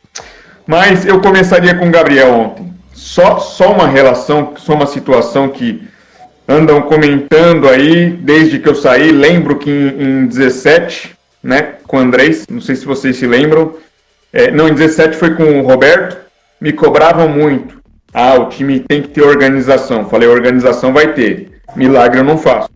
Mas eu começaria com o Gabriel ontem. Só uma relação, só uma situação que andam comentando aí desde que eu saí. Lembro que em 17, né, com o Andrés, não sei se vocês se lembram. Em 17 foi com o Roberto. Me cobravam muito. O time tem que ter organização. Falei, organização vai ter. Milagre eu não faço.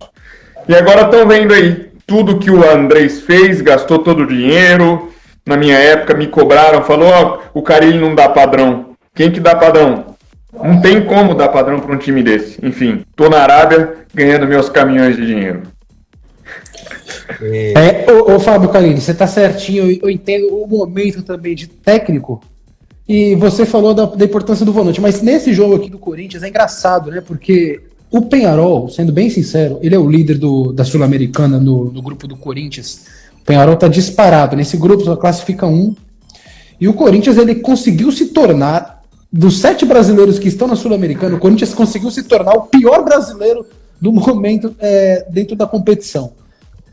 E agora estão vendo aí tudo que o Andrés fez, gastou todo o dinheiro. Na minha época me cobraram, falou, o Carille não dá padrão. Quem que dá padrão? Não tem como dar padrão para um time desse. Enfim, tô na Arábia ganhando meus caminhões de dinheiro. Ô Fábio Carille, você tá certinho, eu entendo o momento também de técnico. E você falou da importância do volante, mas nesse jogo aqui do Corinthians é engraçado, né? Porque o Peñarol, sendo bem sincero, ele é o líder da Sul-Americana no grupo do Corinthians. O Peñarol tá disparado. Nesse grupo só classifica um. E o Corinthians, ele conseguiu se tornar, dos 7 brasileiros que estão na Sul-Americana, o Corinthians conseguiu se tornar o pior brasileiro do momento dentro da competição.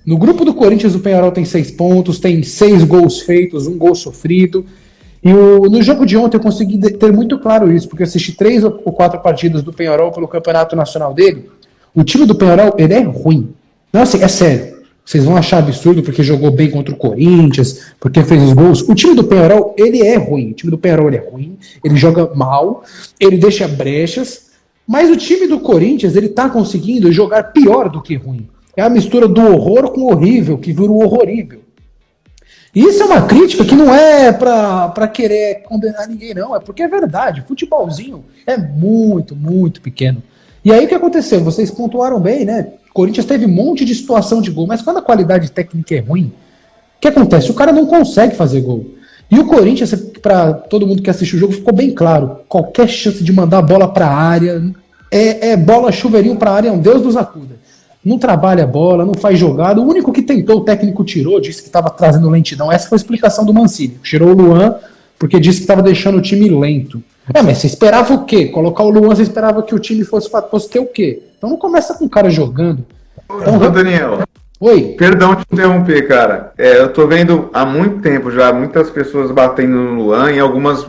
No grupo do Corinthians, o Peñarol tem 6 pontos, tem 6 gols feitos, 1 gol sofrido. E no jogo de ontem eu consegui ter muito claro isso, porque eu assisti 3 ou 4 partidas do Peñarol pelo campeonato nacional dele. O time do Peñarol, ele é ruim. Não, assim, é sério. Vocês vão achar absurdo porque jogou bem contra o Corinthians, porque fez os gols. O time do Peñarol, ele é ruim. O time do Peñarol, ele é ruim, ele joga mal, ele deixa brechas, mas o time do Corinthians, ele tá conseguindo jogar pior do que ruim. É a mistura do horror com o horrível, que vira o horrorível. E isso é uma crítica que não é pra querer condenar ninguém, não. É porque é verdade. Futebolzinho é muito, muito pequeno. E aí o que aconteceu? Vocês pontuaram bem, né? O Corinthians teve um monte de situação de gol, mas quando a qualidade técnica é ruim, o que acontece? O cara não consegue fazer gol. E o Corinthians, para todo mundo que assistiu o jogo, ficou bem claro. Qualquer chance de mandar a bola pra área, bola chuveirinho pra área, é um Deus nos acuda. Não trabalha a bola, não faz jogada. O único que tentou, o técnico tirou, disse que estava trazendo lentidão. Essa foi a explicação do Mancini. Tirou o Luan porque disse que estava deixando o time lento. Mas você esperava o quê? Colocar o Luan, você esperava que o time fosse ter o quê? Então não começa com o cara jogando. Então, Daniel, oi. Perdão te interromper, cara. Eu tô vendo há muito tempo já muitas pessoas batendo no Luan em algumas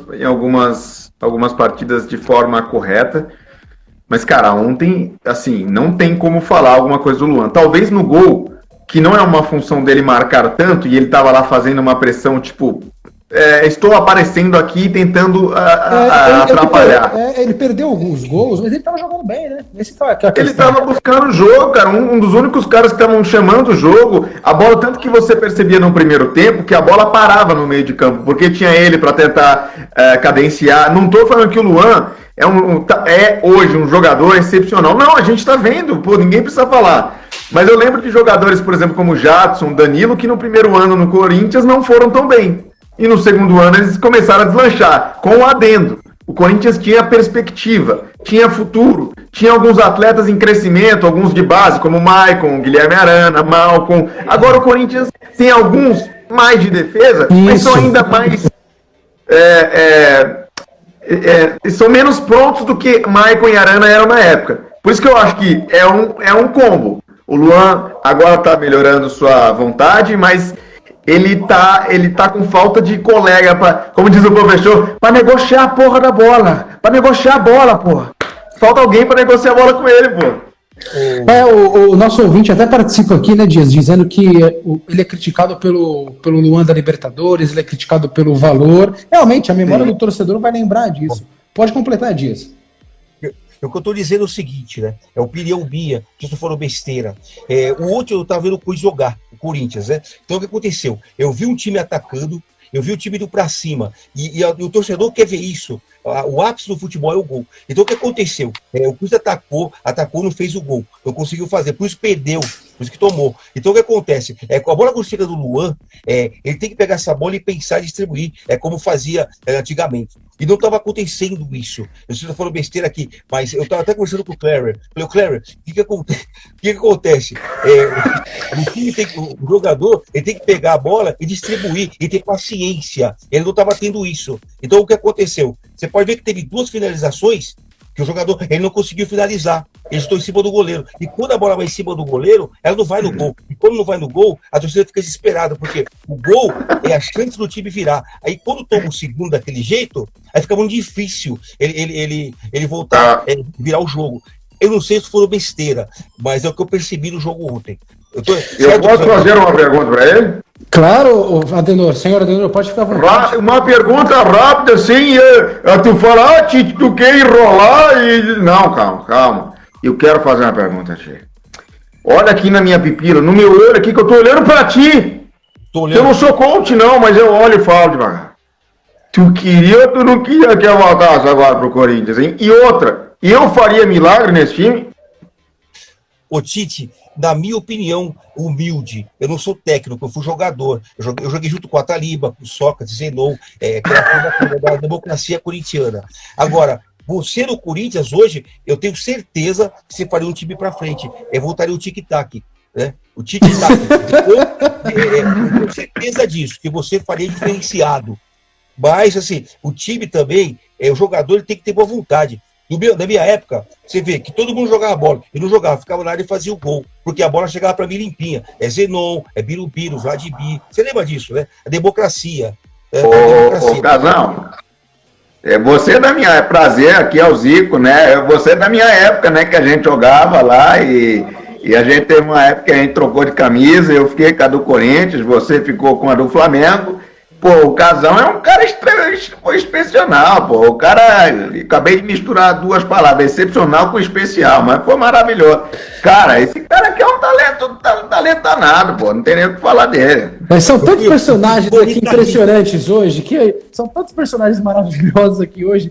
partidas de forma correta. Mas, cara, ontem, assim, não tem como falar alguma coisa do Luan. Talvez no gol, que não é uma função dele marcar tanto, e ele tava lá fazendo uma pressão, tipo, estou aparecendo aqui tentando atrapalhar. Ele perdeu alguns gols, mas ele tava jogando bem, né? Ele tava buscando o jogo, cara. Um dos únicos caras que estavam chamando o jogo. A bola, tanto que você percebia no primeiro tempo, que a bola parava no meio de campo, porque tinha ele para tentar cadenciar. Não tô falando que o Luan é hoje um jogador excepcional. Não, a gente tá vendo, pô, ninguém precisa falar. Mas eu lembro de jogadores, por exemplo, como Jadson, Danilo, que no primeiro ano no Corinthians não foram tão bem. E no segundo ano eles começaram a deslanchar, com o adendo. O Corinthians tinha perspectiva, tinha futuro, tinha alguns atletas em crescimento, alguns de base, como Maicon, Guilherme Arana, Malcom. Agora o Corinthians tem alguns mais de defesa, mas são ainda mais... são menos prontos do que Maicon e Arana eram na época. Por isso que eu acho que é um combo. O Luan agora está melhorando sua vontade, mas ele tá com falta de colega, como diz o professor, para negociar a porra da bola. Para negociar a bola, porra. Falta alguém para negociar a bola com ele, pô. O nosso ouvinte até participa aqui, né, Dias, dizendo que ele é criticado pelo Luan da Libertadores, ele é criticado pelo valor. Realmente, a memória do torcedor vai lembrar disso. Pode completar, Dias. O que eu estou dizendo é o seguinte, né? É opinião minha, que isso foram besteira. O outro eu estava vendo o Corinthians jogar, o Corinthians, né? Então o que aconteceu? Eu vi um time atacando, eu vi o time indo para cima, e o torcedor quer ver isso. O ápice do futebol é o gol. Então o que aconteceu? O Corinthians atacou, não fez o gol, não conseguiu fazer, por isso perdeu, por isso que tomou. Então o que acontece? Com a bola quando chega do Luan, ele tem que pegar essa bola e pensar e distribuir, como fazia antigamente. E não estava acontecendo isso. Eu sei que falando besteira aqui, mas eu estava até conversando com o Clever. Falei, Clever, o que acontece? O jogador ele tem que pegar a bola e distribuir, e ter paciência. Ele não estava tendo isso. Então o que aconteceu? Você pode ver que teve 2 finalizações que o jogador ele não conseguiu finalizar. Eles estão em cima do goleiro. E quando a bola vai em cima do goleiro, ela não vai no gol. E quando não vai no gol, a torcida fica desesperada, porque o gol é a chance do time virar. Aí quando toma o segundo daquele jeito, aí fica muito difícil ele voltar, virar o jogo. Eu não sei se foram besteira, mas é o que eu percebi no jogo ontem. Eu posso fazer uma pergunta para ele? Claro, Adenor, senhor Adenor, pode ficar à vontade. Uma pergunta rápida, assim, tu fala, Tite, tu quer enrolar e... Não, calma. Eu quero fazer uma pergunta, Tite. Olha aqui na minha pupila, no meu olho aqui, que eu tô olhando pra ti. Eu não sou coach, não, mas eu olho e falo devagar. Tu queria ou tu não queria que eu voltasse agora pro Corinthians, hein? E outra, eu faria milagre nesse time? Ô Tite, na minha opinião, humilde, eu não sou técnico, eu fui jogador. Eu joguei junto com a Taliba, com o Sócrates, Zenou, aquela coisa da democracia corintiana. Agora, você no Corinthians hoje, eu tenho certeza que você faria um time para frente. Voltaria o tic-tac, né? O tic-tac. Eu tenho certeza disso, que você faria diferenciado. Mas, assim, o time também, o jogador ele tem que ter boa vontade. Na minha época, você vê que todo mundo jogava bola. Eu não jogava, ficava na área e fazia o gol. Porque a bola chegava para mim limpinha. Zenon, Birubiru, Vladimir. Você lembra disso, né? A democracia. Ô, Casão, você da minha... Prazer, aqui é o Zico, né? Você da minha época, né? Que a gente jogava lá e a gente teve uma época que a gente trocou de camisa. Eu fiquei com a do Corinthians, você ficou com a do Flamengo. Pô, o Casão é um cara excepcional, pô. O cara, acabei de misturar 2 palavras, excepcional com especial, mas foi maravilhoso. Cara, esse cara aqui é um talento danado, pô. Não tem nem o que falar dele. Mas são tantos personagens aqui impressionantes hoje, são tantos personagens maravilhosos aqui hoje,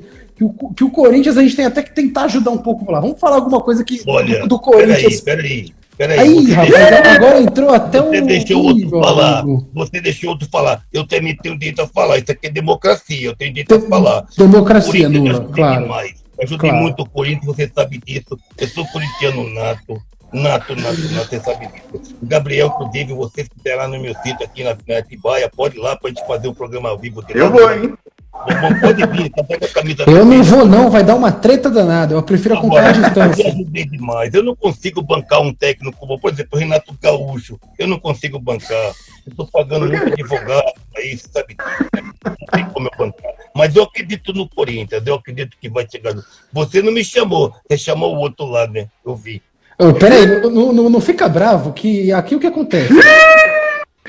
que o Corinthians a gente tem até que tentar ajudar um pouco lá. Vamos falar alguma coisa aqui do Corinthians. Peraí. Aí, rapaz, agora entrou até Você deixou outro falar. Você deixou outro falar. Eu também tenho direito a falar. Isso aqui é democracia. Eu tenho direito a falar. Democracia, Lula, claro. Ajudei muito o Corinthians, você sabe disso. Eu sou corintiano nato, você sabe disso. O Gabriel, inclusive, você que está lá no meu sítio aqui na Atibaia, pode ir lá para a gente fazer um programa ao vivo. Eu vou, hein? Pode vir, tá pega a camisa. Eu não vou, não, vai dar uma treta danada. Eu prefiro acompanhar a distância. Eu ajudei demais. Eu não consigo bancar um técnico como, por exemplo, o Renato Gaúcho. Eu não consigo bancar. Eu estou pagando muito advogado aí, sabe? Não tem como eu bancar. Mas eu acredito no Corinthians, eu acredito que vai chegar. Você não me chamou, você chamou o outro lá, né? Eu vi. Peraí, não fica bravo, que aqui o que acontece?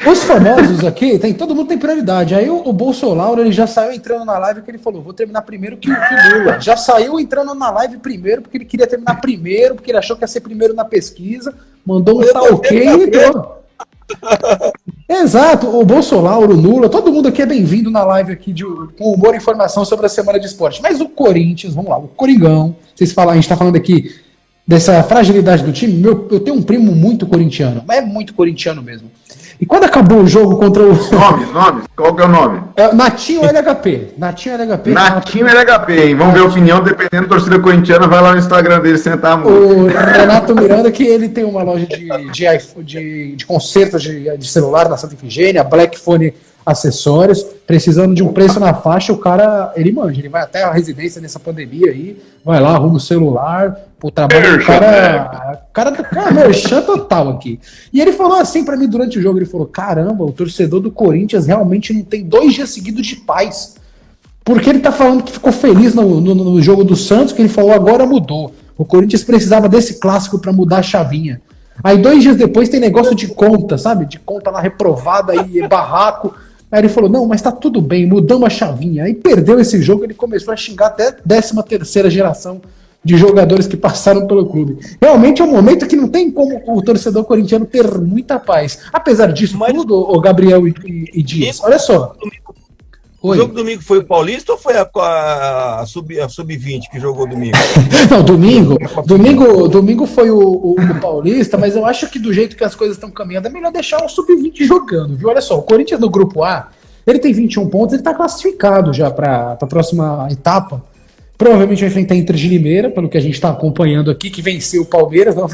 Os famosos aqui, todo mundo tem prioridade. Aí o Bolsonaro, ele já saiu entrando na live que ele falou, vou terminar primeiro que o Lula. Já saiu entrando na live primeiro, porque ele queria terminar primeiro, porque ele achou que ia ser primeiro na pesquisa, mandou um tá ok e entrou. Exato, o Bolsonaro, o Lula, todo mundo aqui é bem-vindo na live aqui com humor e informação sobre a semana de esporte. Mas o Corinthians, vamos lá, o Coringão, a gente tá falando aqui dessa fragilidade do time. Eu tenho um primo muito corintiano, mas é muito corintiano mesmo. E quando acabou o jogo contra o... Nomes, qual que é o nome? Natinho LHP. Natinho LHP, hein? Vamos ver a opinião, dependendo da torcida corintiana, vai lá no Instagram dele sentar a música. O Renato Miranda, que ele tem uma loja de consertos de celular na Santa Ifigênia, Black Phone Acessórios. Precisando de um preço na faixa, o cara, ele manja, ele vai até a residência nessa pandemia aí, vai lá, arruma o celular, o trabalho do cara, merchan total aqui. E ele falou assim pra mim durante o jogo, ele falou, caramba, o torcedor do Corinthians realmente não tem 2 dias seguidos de paz. Porque ele tá falando que ficou feliz no jogo do Santos, que ele falou, agora mudou. O Corinthians precisava desse clássico pra mudar a chavinha. Aí 2 dias depois tem negócio de conta, sabe? De conta lá reprovada e barraco. Aí ele falou, não, mas tá tudo bem, mudamos a chavinha. Aí perdeu esse jogo, ele começou a xingar até 13ª geração de jogadores que passaram pelo clube. Realmente é um momento que não tem como o torcedor corintiano ter muita paz. Apesar disso tudo, o Gabriel e Dias, olha só. O jogo domingo foi o Paulista ou foi a Sub-20 que jogou domingo? Não, domingo foi o Paulista, mas eu acho que do jeito que as coisas estão caminhando, é melhor deixar o Sub-20 jogando, viu? Olha só, o Corinthians no grupo A, ele tem 21 pontos, ele está classificado já para a próxima etapa. Provavelmente vai enfrentar a Inter de Limeira, pelo que a gente está acompanhando aqui, que venceu o Palmeiras. Não,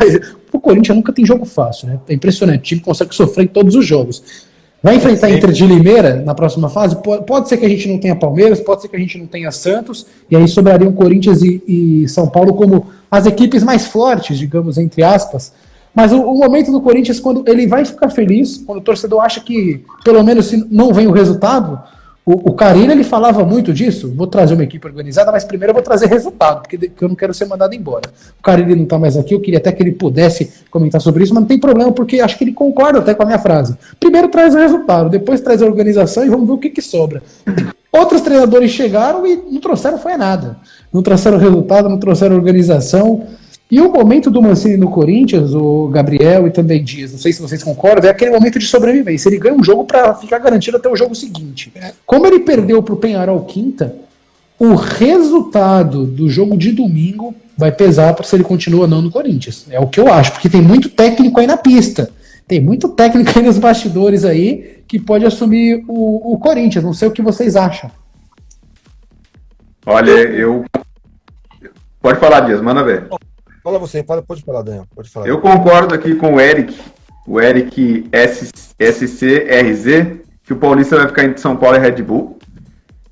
o Corinthians nunca tem jogo fácil, né? É impressionante, o time consegue sofrer em todos os jogos. Vai enfrentar a Inter de Limeira na próxima fase? Pode ser que a gente não tenha Palmeiras, pode ser que a gente não tenha Santos, e aí sobrariam Corinthians e São Paulo como as equipes mais fortes, digamos, entre aspas. Mas o momento do Corinthians, quando ele vai ficar feliz, quando o torcedor acha que, pelo menos, se não vem o resultado, o Carille, ele falava muito disso, vou trazer uma equipe organizada, mas primeiro eu vou trazer resultado, porque eu não quero ser mandado embora. O Carille não está mais aqui, eu queria até que ele pudesse comentar sobre isso, mas não tem problema, porque acho que ele concorda até com a minha frase. Primeiro traz o resultado, depois traz a organização e vamos ver o que sobra. Outros treinadores chegaram e não trouxeram foi nada. Não trouxeram resultado, não trouxeram organização. E o momento do Mancini no Corinthians, o Gabriel e também Dias, não sei se vocês concordam, é aquele momento de sobrevivência. Ele ganha um jogo para ficar garantido até o jogo seguinte. Como ele perdeu para o Penharol quinta, o resultado do jogo de domingo vai pesar para se ele continua ou não no Corinthians. É o que eu acho, porque tem muito técnico aí na pista. Tem muito técnico aí nos bastidores aí que pode assumir o Corinthians. Não sei o que vocês acham. Olha, Pode falar, Dias, manda ver. Fala você, pode falar, Daniel. Pode falar. Eu concordo aqui com o Eric SCRZ, que o Paulista vai ficar entre São Paulo e Red Bull.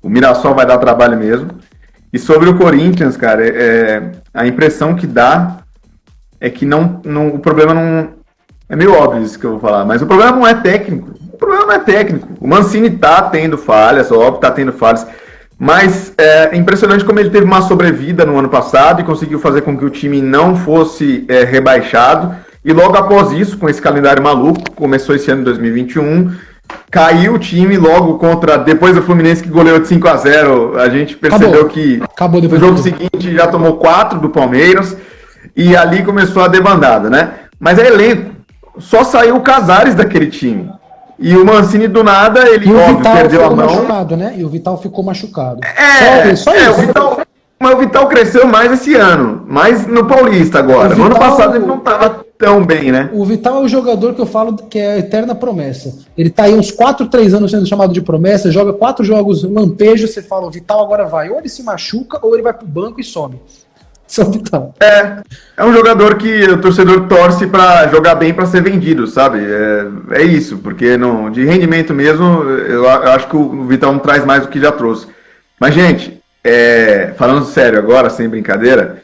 O Mirassol vai dar trabalho mesmo. E sobre o Corinthians, cara, a impressão que dá é que o problema não... É meio óbvio isso que eu vou falar, mas o problema não é técnico. O problema não é técnico. O Mancini tá tendo falhas, óbvio, tá tendo falhas. Mas é impressionante como ele teve uma sobrevida no ano passado e conseguiu fazer com que o time não fosse rebaixado. E logo após isso, com esse calendário maluco, começou esse ano de 2021, caiu o time logo depois do Fluminense que goleou de 5-0, a gente percebeu que no jogo seguinte já tomou 4 do Palmeiras e ali começou a debandada, né? Mas é elenco, só saiu o Casares daquele time. E o Mancini, do nada, ele perdeu a mão. Machucado, né? E o Vital ficou machucado. Só isso. Mas o Vital cresceu mais esse ano. Mais no Paulista agora. No ano passado ele não estava tão bem, né? O Vital é o jogador que eu falo que é a eterna promessa. Ele tá aí uns 4, 3 anos sendo chamado de promessa, joga 4 jogos lampejo, você fala, o Vital agora vai. Ou ele se machuca, ou ele vai pro banco e some. São Vital. É um jogador que o torcedor torce para jogar bem para ser vendido, sabe? É isso, porque de rendimento mesmo, eu acho que o Vital não traz mais do que já trouxe. Mas, gente, falando sério agora, sem brincadeira,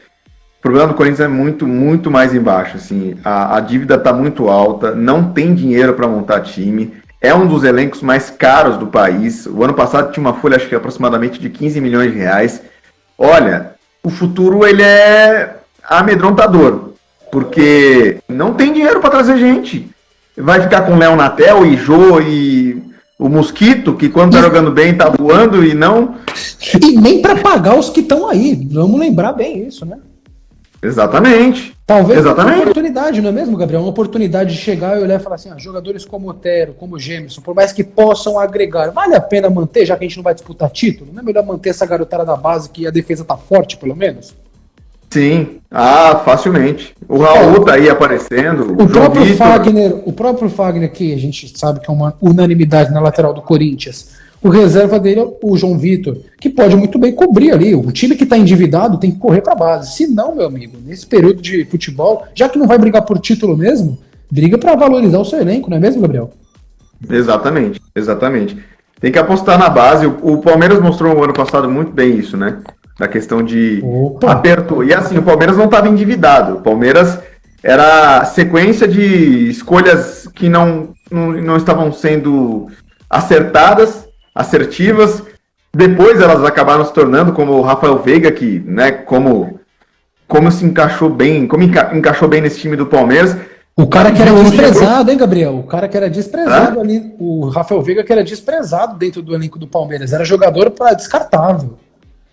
o problema do Corinthians é muito, muito mais embaixo. Assim, a dívida está muito alta, não tem dinheiro para montar time, é um dos elencos mais caros do país. O ano passado tinha uma folha, acho que aproximadamente de 15 milhões de reais. Olha... O futuro, ele é amedrontador, porque não tem dinheiro para trazer gente. Vai ficar com o Léo Natel e Jô e o Mosquito, que quando tá jogando bem tá voando e não... E nem para pagar os que estão aí, vamos lembrar bem isso, né? Exatamente. Talvez uma oportunidade, não é mesmo, Gabriel? Uma oportunidade de chegar e olhar e falar assim, jogadores como Otero, como Gemerson, por mais que possam agregar, vale a pena manter, já que a gente não vai disputar título? Não é melhor manter essa garotada da base que a defesa tá forte, pelo menos? Sim, facilmente. O Raul tá aí aparecendo. O próprio Fagner, que a gente sabe que é uma unanimidade na lateral do Corinthians. O reserva dele é o João Vitor, que pode muito bem cobrir ali. O time que está endividado tem que correr para a base. Se não, meu amigo, nesse período de futebol, já que não vai brigar por título mesmo, briga para valorizar o seu elenco, não é mesmo, Gabriel? Exatamente. Tem que apostar na base. O Palmeiras mostrou no ano passado muito bem isso, né? Na questão de aperto. E assim, o Palmeiras não estava endividado. O Palmeiras era sequência de escolhas que não estavam sendo acertadas, assertivas. Depois elas acabaram se tornando, como o Rafael Veiga, que, né, como se encaixou bem, encaixou bem nesse time do Palmeiras. O cara que era desprezado, hein, Gabriel? O cara que era desprezado ali, o Rafael Veiga, que era desprezado dentro do elenco do Palmeiras, era jogador para descartável.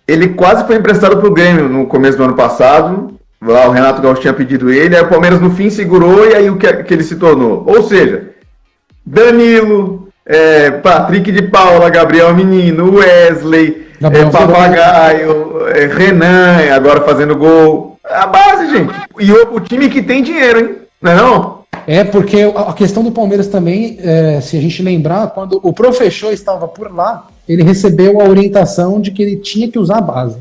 Ele quase foi emprestado para o Grêmio no começo do ano passado. Lá o Renato Gaúcho tinha pedido ele, aí o Palmeiras no fim segurou e aí o que ele se tornou? Ou seja, Danilo, Patrick de Paula, Gabriel Menino, Wesley, Papagaio, Renan, agora fazendo gol. A base, gente. E o time que tem dinheiro, hein? Não? Porque a questão do Palmeiras também, se a gente lembrar, quando o professor estava por lá, ele recebeu a orientação de que ele tinha que usar a base.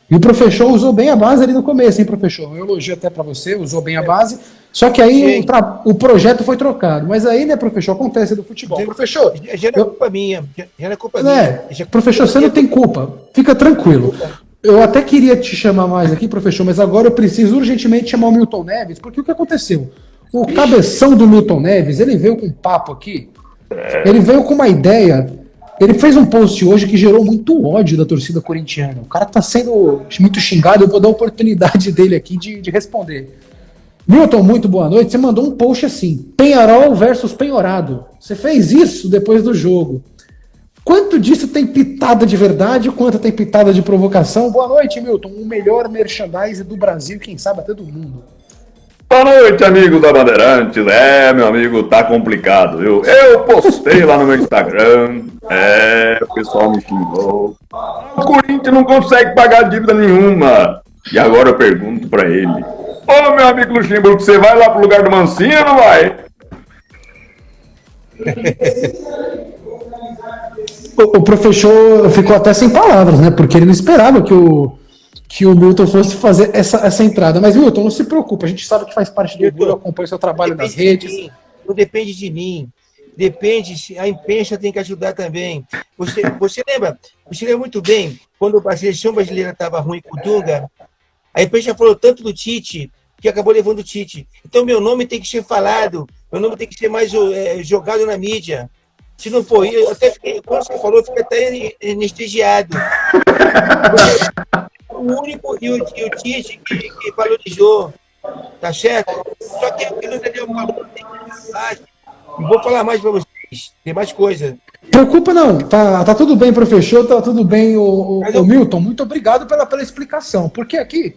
E o professor usou bem a base ali no começo, hein, professor? Eu elogio até para você, usou bem a base, só que aí o projeto foi trocado. Mas aí, né, professor, acontece do futebol. Professor, já não é culpa minha. Já não é culpa minha. Professor, você não tem culpa. Fica tranquilo. Eu até queria te chamar mais aqui, professor, mas agora eu preciso urgentemente chamar o Milton Neves, porque o que aconteceu? O cabeção do Milton Neves, ele veio com um papo aqui, ele veio com uma ideia, ele fez um post hoje que gerou muito ódio da torcida corintiana. O cara tá sendo muito xingado, eu vou dar a oportunidade dele aqui de responder. Milton, muito boa noite. Você mandou um post assim, Penharol versus Penhorado. Você fez isso depois do jogo. Quanto disso tem pitada de verdade, quanto tem pitada de provocação? Boa noite, Milton. O melhor merchandise do Brasil, quem sabe até do mundo. Boa noite, amigo da Bandeirantes. Meu amigo, tá complicado, viu? Eu postei lá no meu Instagram. O pessoal me xingou. O Corinthians não consegue pagar dívida nenhuma. E agora eu pergunto pra ele. Ô, meu amigo Luxemburgo, você vai lá pro lugar do Mancinho ou não vai? O professor ficou até sem palavras, né? Porque ele não esperava que o Milton fosse fazer essa entrada. Mas, Milton, não se preocupe, a gente sabe que faz parte do Google, acompanha o seu trabalho nas redes. Não depende de mim. Depende, a imprensa tem que ajudar também. Você lembra muito bem, quando a seleção brasileira estava ruim com o Dunga, a imprensa falou tanto do Tite, que acabou levando o Tite. Então, meu nome tem que ser falado, meu nome tem que ser mais jogado na mídia. Se não for, eu até fiquei, quando você falou, eu fiquei até anestesiado. O único e o Tite que valorizou, tá certo? Só que o que não Daniel falou, tem que não vou falar mais para vocês, tem mais coisa. Preocupa não, tá tudo bem, professor, tá tudo bem, o Milton, muito obrigado pela explicação, porque aqui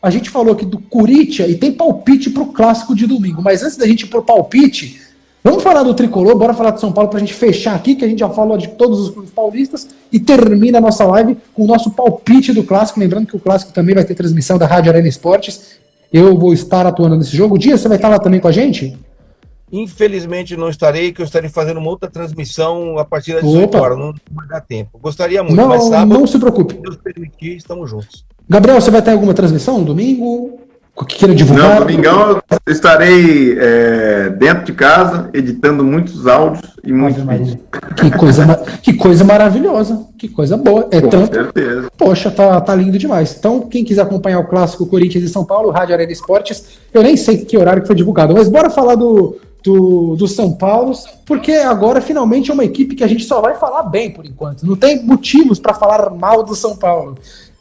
a gente falou aqui do Corinthians e tem palpite pro clássico de domingo, mas antes da gente ir pro palpite, vamos falar do Tricolor, bora falar do São Paulo pra gente fechar aqui, que a gente já falou de todos os clubes paulistas e termina a nossa live com o nosso palpite do clássico, lembrando que o clássico também vai ter transmissão da Rádio Arena Esportes, eu vou estar atuando nesse jogo. Dia, você vai estar lá também com a gente? Infelizmente não estarei, que eu estarei fazendo uma outra transmissão a partir das 18 horas, não vai dar tempo. Gostaria muito, mas sábado, não se preocupe. Se Deus permitir, estamos juntos. Gabriel, você vai ter alguma transmissão no domingo? O que queira divulgar? Não, domingão eu estarei dentro de casa, editando muitos áudios e muitos vídeos. Que coisa maravilhosa, que coisa boa. Com certeza. Poxa, tá lindo demais. Então, quem quiser acompanhar o clássico Corinthians e São Paulo, Rádio Arena Esportes, eu nem sei que horário que foi divulgado, mas bora falar do São Paulo, porque agora finalmente é uma equipe que a gente só vai falar bem por enquanto. Não tem motivos para falar mal do São Paulo.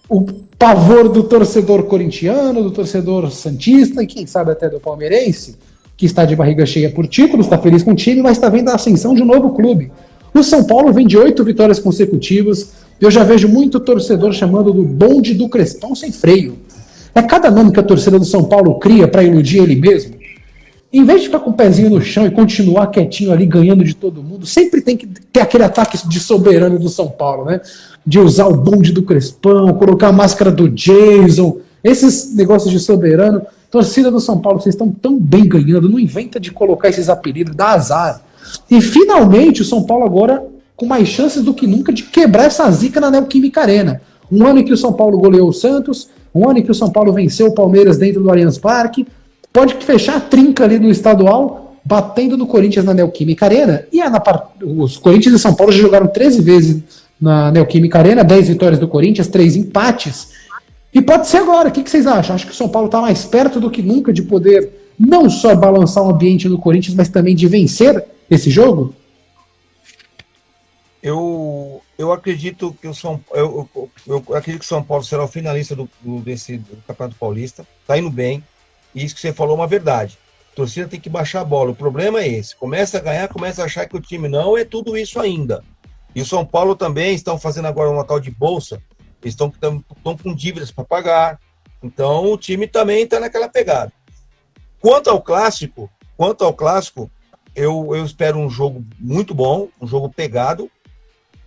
O pavor do torcedor corintiano, do torcedor santista e quem sabe até do palmeirense, que está de barriga cheia por títulos, está feliz com o time, mas está vendo a ascensão de um novo clube. O São Paulo vem de 8 vitórias consecutivas. Eu já vejo muito torcedor chamando do bonde do Crespão sem freio. É cada nome que a torcida do São Paulo cria para iludir ele mesmo. Em vez de ficar com o pezinho no chão e continuar quietinho ali, ganhando de todo mundo, sempre tem que ter aquele ataque de soberano do São Paulo, né? De usar o bonde do Crespão, colocar a máscara do Jason, esses negócios de soberano. Torcida do São Paulo, vocês estão tão bem ganhando, não inventa de colocar esses apelidos, dá azar. E finalmente o São Paulo agora com mais chances do que nunca de quebrar essa zica na Neoquímica Arena. Um ano em que o São Paulo goleou o Santos, um ano em que o São Paulo venceu o Palmeiras dentro do Allianz Parque, pode fechar a trinca ali no estadual batendo no Corinthians na Neoquímica Arena, e os Corinthians e São Paulo já jogaram 13 vezes na Neoquímica Arena, 10 vitórias do Corinthians, 3 empates, e pode ser agora. O que vocês acham? Acho que o São Paulo está mais perto do que nunca de poder não só balançar o ambiente no Corinthians, mas também de vencer esse jogo? Eu acredito que eu acredito que o São Paulo será o finalista do Campeonato Paulista. Tá indo bem. E isso que você falou é uma verdade. A torcida tem que baixar a bola. O problema é esse. Começa a ganhar, começa a achar que o time não é tudo isso ainda. E o São Paulo também estão fazendo agora uma tal de bolsa. Eles estão com dívidas para pagar. Então o time também está naquela pegada. Quanto ao clássico, eu espero um jogo muito bom, um jogo pegado.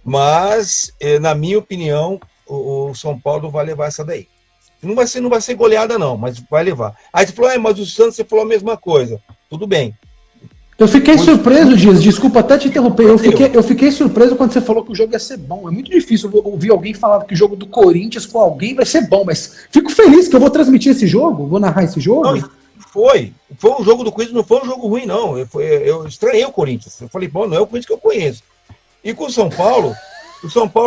Mas, na minha opinião, o São Paulo vai levar essa daí. Não vai ser goleada, não, mas vai levar. Aí você falou, mas o Santos, você falou a mesma coisa. Tudo bem. Eu fiquei surpreso, Dias, desculpa até te interromper. Eu fiquei surpreso quando você falou que o jogo ia ser bom. É muito difícil ouvir alguém falar que o jogo do Corinthians com alguém vai ser bom, mas fico feliz que eu vou transmitir esse jogo, vou narrar esse jogo. Não, foi um jogo do Corinthians, não foi um jogo ruim, não. Eu estranhei o Corinthians. Eu falei, não é o Corinthians que eu conheço. E com o São Paulo,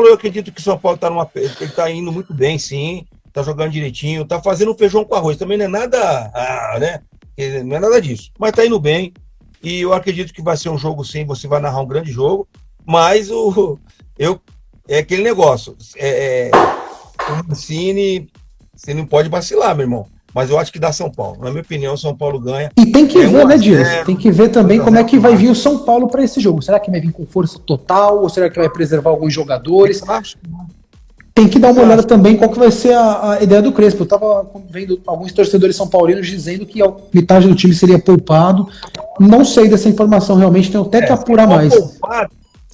eu acredito que o São Paulo ele tá indo muito bem, sim, tá jogando direitinho, tá fazendo um feijão com arroz, também não é nada, né, não é nada disso, mas tá indo bem, e eu acredito que vai ser um jogo, sim, você vai narrar um grande jogo, mas é aquele negócio, o Mancini, você não pode vacilar, meu irmão. Mas eu acho que dá São Paulo. Na minha opinião, São Paulo ganha. E tem que ver, né, Dias? Tem que ver também como é que vai vir o São Paulo para esse jogo. Será que vai vir com força total? Ou será que vai preservar alguns jogadores? Tem que dar uma olhada também qual que vai ser a ideia do Crespo. Eu estava vendo alguns torcedores são paulinos dizendo que a metade do time seria poupado. Não sei dessa informação realmente, tenho até que apurar mais.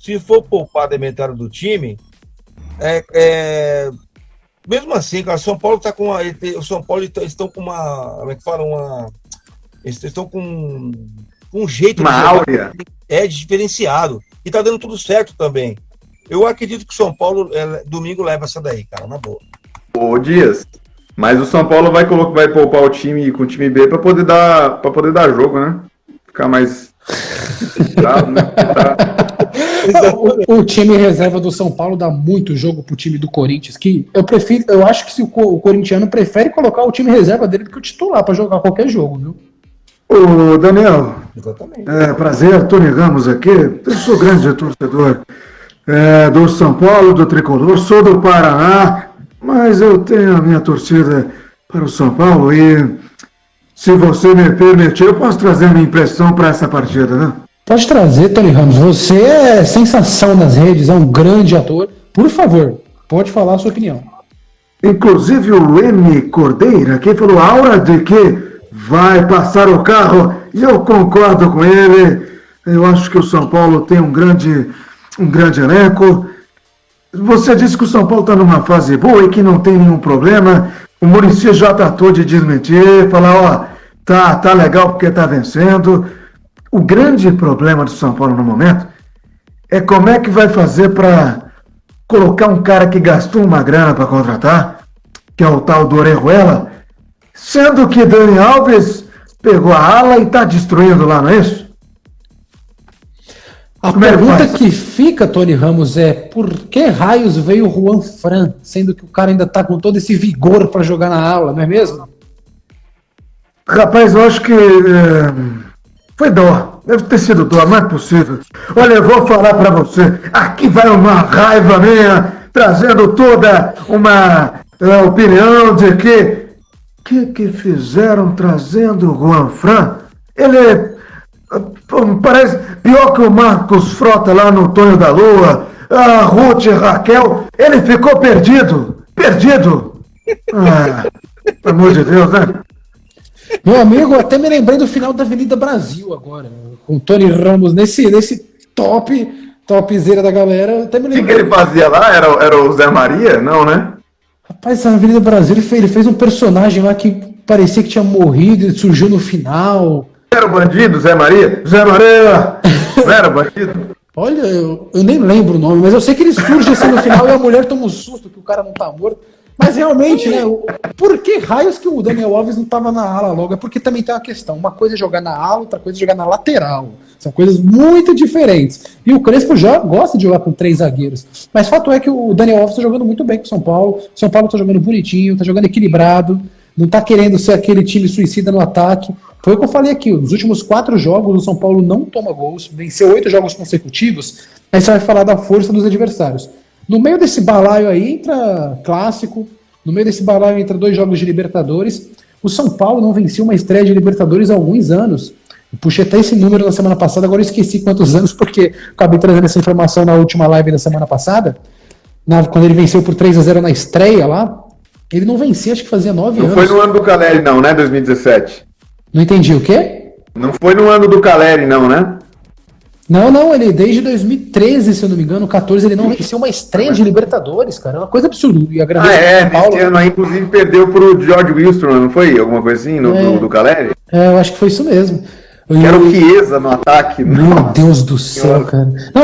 Se for poupado a metade do time, mesmo assim, cara, o São Paulo está com o São Paulo estão com uma, como é que fala, eles estão com um jeito uma áurea diferenciado e tá dando tudo certo também. Eu acredito que o São Paulo domingo leva essa daí, cara, na boa. Ô Dias, mas o São Paulo vai poupar o time com o time B para poder dar jogo, né? Ficar mais né? O time reserva do São Paulo dá muito jogo pro time do Corinthians, que eu acho que se o corintiano prefere colocar o time reserva dele do que o titular para jogar qualquer jogo, viu? Ô Daniel, Exatamente. Prazer, Tony Ramos aqui, eu sou grande torcedor do São Paulo, do Tricolor, sou do Paraná, mas eu tenho a minha torcida para o São Paulo e, se você me permitir, eu posso trazer minha impressão para essa partida, né? Pode trazer, Tony Ramos. Você é sensação nas redes, é um grande ator. Por favor, pode falar a sua opinião. Inclusive o M. Cordeira, que falou a hora de que vai passar o carro, e eu concordo com ele. Eu acho que o São Paulo tem um grande elenco. Você disse que o São Paulo está numa fase boa e que não tem nenhum problema. O Muricy já tratou de desmentir, falar, tá legal porque tá vencendo. O grande problema do São Paulo no momento é como é que vai fazer para colocar um cara que gastou uma grana para contratar, que é o tal do Orejuela, sendo que Dani Alves pegou a ala e está destruindo lá, não é isso? A pergunta que fica, Tony Ramos, é por que raios veio o Juan Fran, sendo que o cara ainda está com todo esse vigor para jogar na ala, não é mesmo? Rapaz, eu acho que foi dó. Deve ter sido dó, não é possível. Olha, eu vou falar pra você. Aqui vai uma raiva minha, trazendo toda uma opinião de que fizeram trazendo o Juan Fran? Ele parece pior que o Marcos Frota lá no Tonho da Lua, a Ruth e Raquel. Ele ficou perdido. Pelo amor de Deus, né? Meu amigo, até me lembrei do final da Avenida Brasil agora, com o Tony Ramos nesse topzera da galera. Até me lembrei. O que ele fazia lá? Era o Zé Maria? Não, né? Rapaz, na Avenida Brasil ele fez um personagem lá que parecia que tinha morrido e surgiu no final. Era o bandido, Zé Maria? Zé Maria! Não era o bandido? Olha, eu nem lembro o nome, mas eu sei que ele surge assim no final e a mulher toma um susto que o cara não tá morto. Mas realmente, né? Por que raios que o Daniel Alves não estava na ala logo? É porque também tem uma questão. Uma coisa é jogar na ala, outra coisa é jogar na lateral. São coisas muito diferentes. E o Crespo já gosta de jogar com 3 zagueiros. Mas fato é que o Daniel Alves está jogando muito bem com o São Paulo. O São Paulo está jogando bonitinho, está jogando equilibrado. Não está querendo ser aquele time suicida no ataque. Foi o que eu falei aqui. Nos últimos 4 jogos, o São Paulo não toma gols. Venceu 8 jogos consecutivos. Aí você vai falar da força dos adversários. No meio desse balaio aí entra clássico, no meio desse balaio entra 2 jogos de Libertadores. O São Paulo não vencia uma estreia de Libertadores há alguns anos. Eu puxei até esse número na semana passada, agora eu esqueci quantos anos, porque acabei trazendo essa informação na última live da semana passada, quando ele venceu por 3-0 na estreia lá. Ele não vencia, acho que fazia 9 anos. Não foi no ano do Caleri não, né, 2017? Não entendi, o quê? Não foi no ano do Caleri não, né? Não, ele desde 2013, se eu não me engano, 14, ele não venceu uma estreia de Libertadores, cara. É uma coisa absurda. E nesse ano aí, inclusive, perdeu pro George Wilson, não foi? Alguma coisa assim, do Caleri? Eu acho que foi isso mesmo. Que era o Chiesa no ataque. Meu Deus do céu, cara. Não,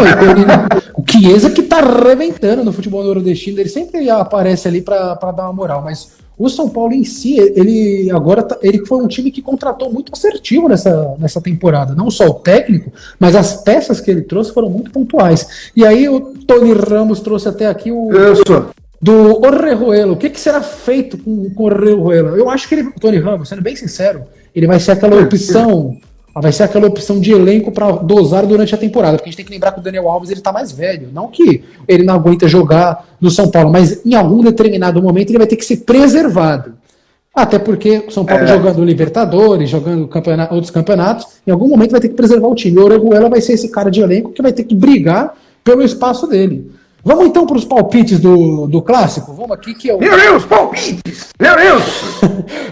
o Chiesa que tá arrebentando no futebol nordestino, ele sempre aparece ali pra dar uma moral, mas o São Paulo em si, ele agora ele foi um time que contratou muito assertivo nessa temporada. Não só o técnico, mas as peças que ele trouxe foram muito pontuais. E aí o Tony Ramos trouxe até aqui do Orejuela. O que será feito com o Orejuela? Eu acho que o Tony Ramos, sendo bem sincero, ele vai ser aquela opção. Vai ser aquela opção de elenco para dosar durante a temporada, porque a gente tem que lembrar que o Daniel Alves ele tá mais velho, não que ele não aguenta jogar no São Paulo, mas em algum determinado momento ele vai ter que ser preservado. Até porque o São Paulo jogando Libertadores, jogando outros campeonatos, em algum momento vai ter que preservar o time. O Orejuela vai ser esse cara de elenco que vai ter que brigar pelo espaço dele. Vamos então para os palpites do clássico? Vamos aqui que é o... Meu Deus, palpites! Meu Deus!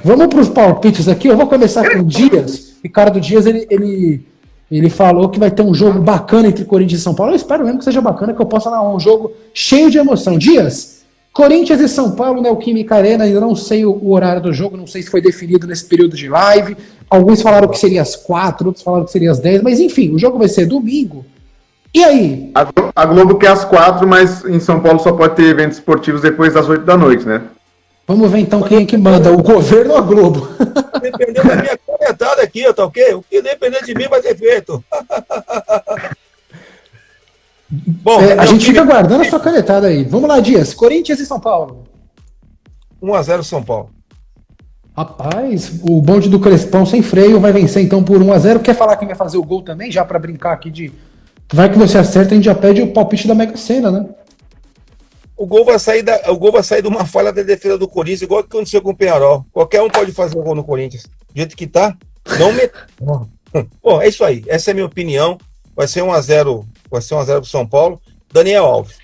Vamos para os palpites aqui. Eu vou começar com o Dias. Ricardo Dias, ele falou que vai ter um jogo bacana entre Corinthians e São Paulo. Eu espero mesmo que seja bacana, que eu possa dar um jogo cheio de emoção. Dias, Corinthians e São Paulo, Neoquímica Arena, ainda não sei o horário do jogo, não sei se foi definido nesse período de live. Alguns falaram que seria às 4, outros falaram que seria às 10, mas enfim, o jogo vai ser domingo. E aí? A Globo quer às 4, mas em São Paulo só pode ter eventos esportivos depois das 8 da noite, né? Vamos ver então quem é que manda, o governo ou a Globo? Dependendo da minha comentada aqui, tá ok? O que depender de mim vai ser feito. Bom, a gente fica aguardando a sua canetada aí. Vamos lá, Dias. Corinthians e São Paulo. 1-0 São Paulo. Rapaz, o bonde do Crespão sem freio vai vencer então por 1-0. Quer falar quem vai fazer o gol também? Já para brincar aqui de... Vai que você acerta, a gente já pede o palpite da Mega Sena, né? O gol vai sair de uma falha da defesa do Corinthians, igual que aconteceu com o Peñarol. Qualquer um pode fazer um gol no Corinthians. Do jeito que tá, não me... Bom, é isso aí. Essa é a minha opinião. Vai ser 1-0. Vai ser 1-0 pro São Paulo. Daniel Alves.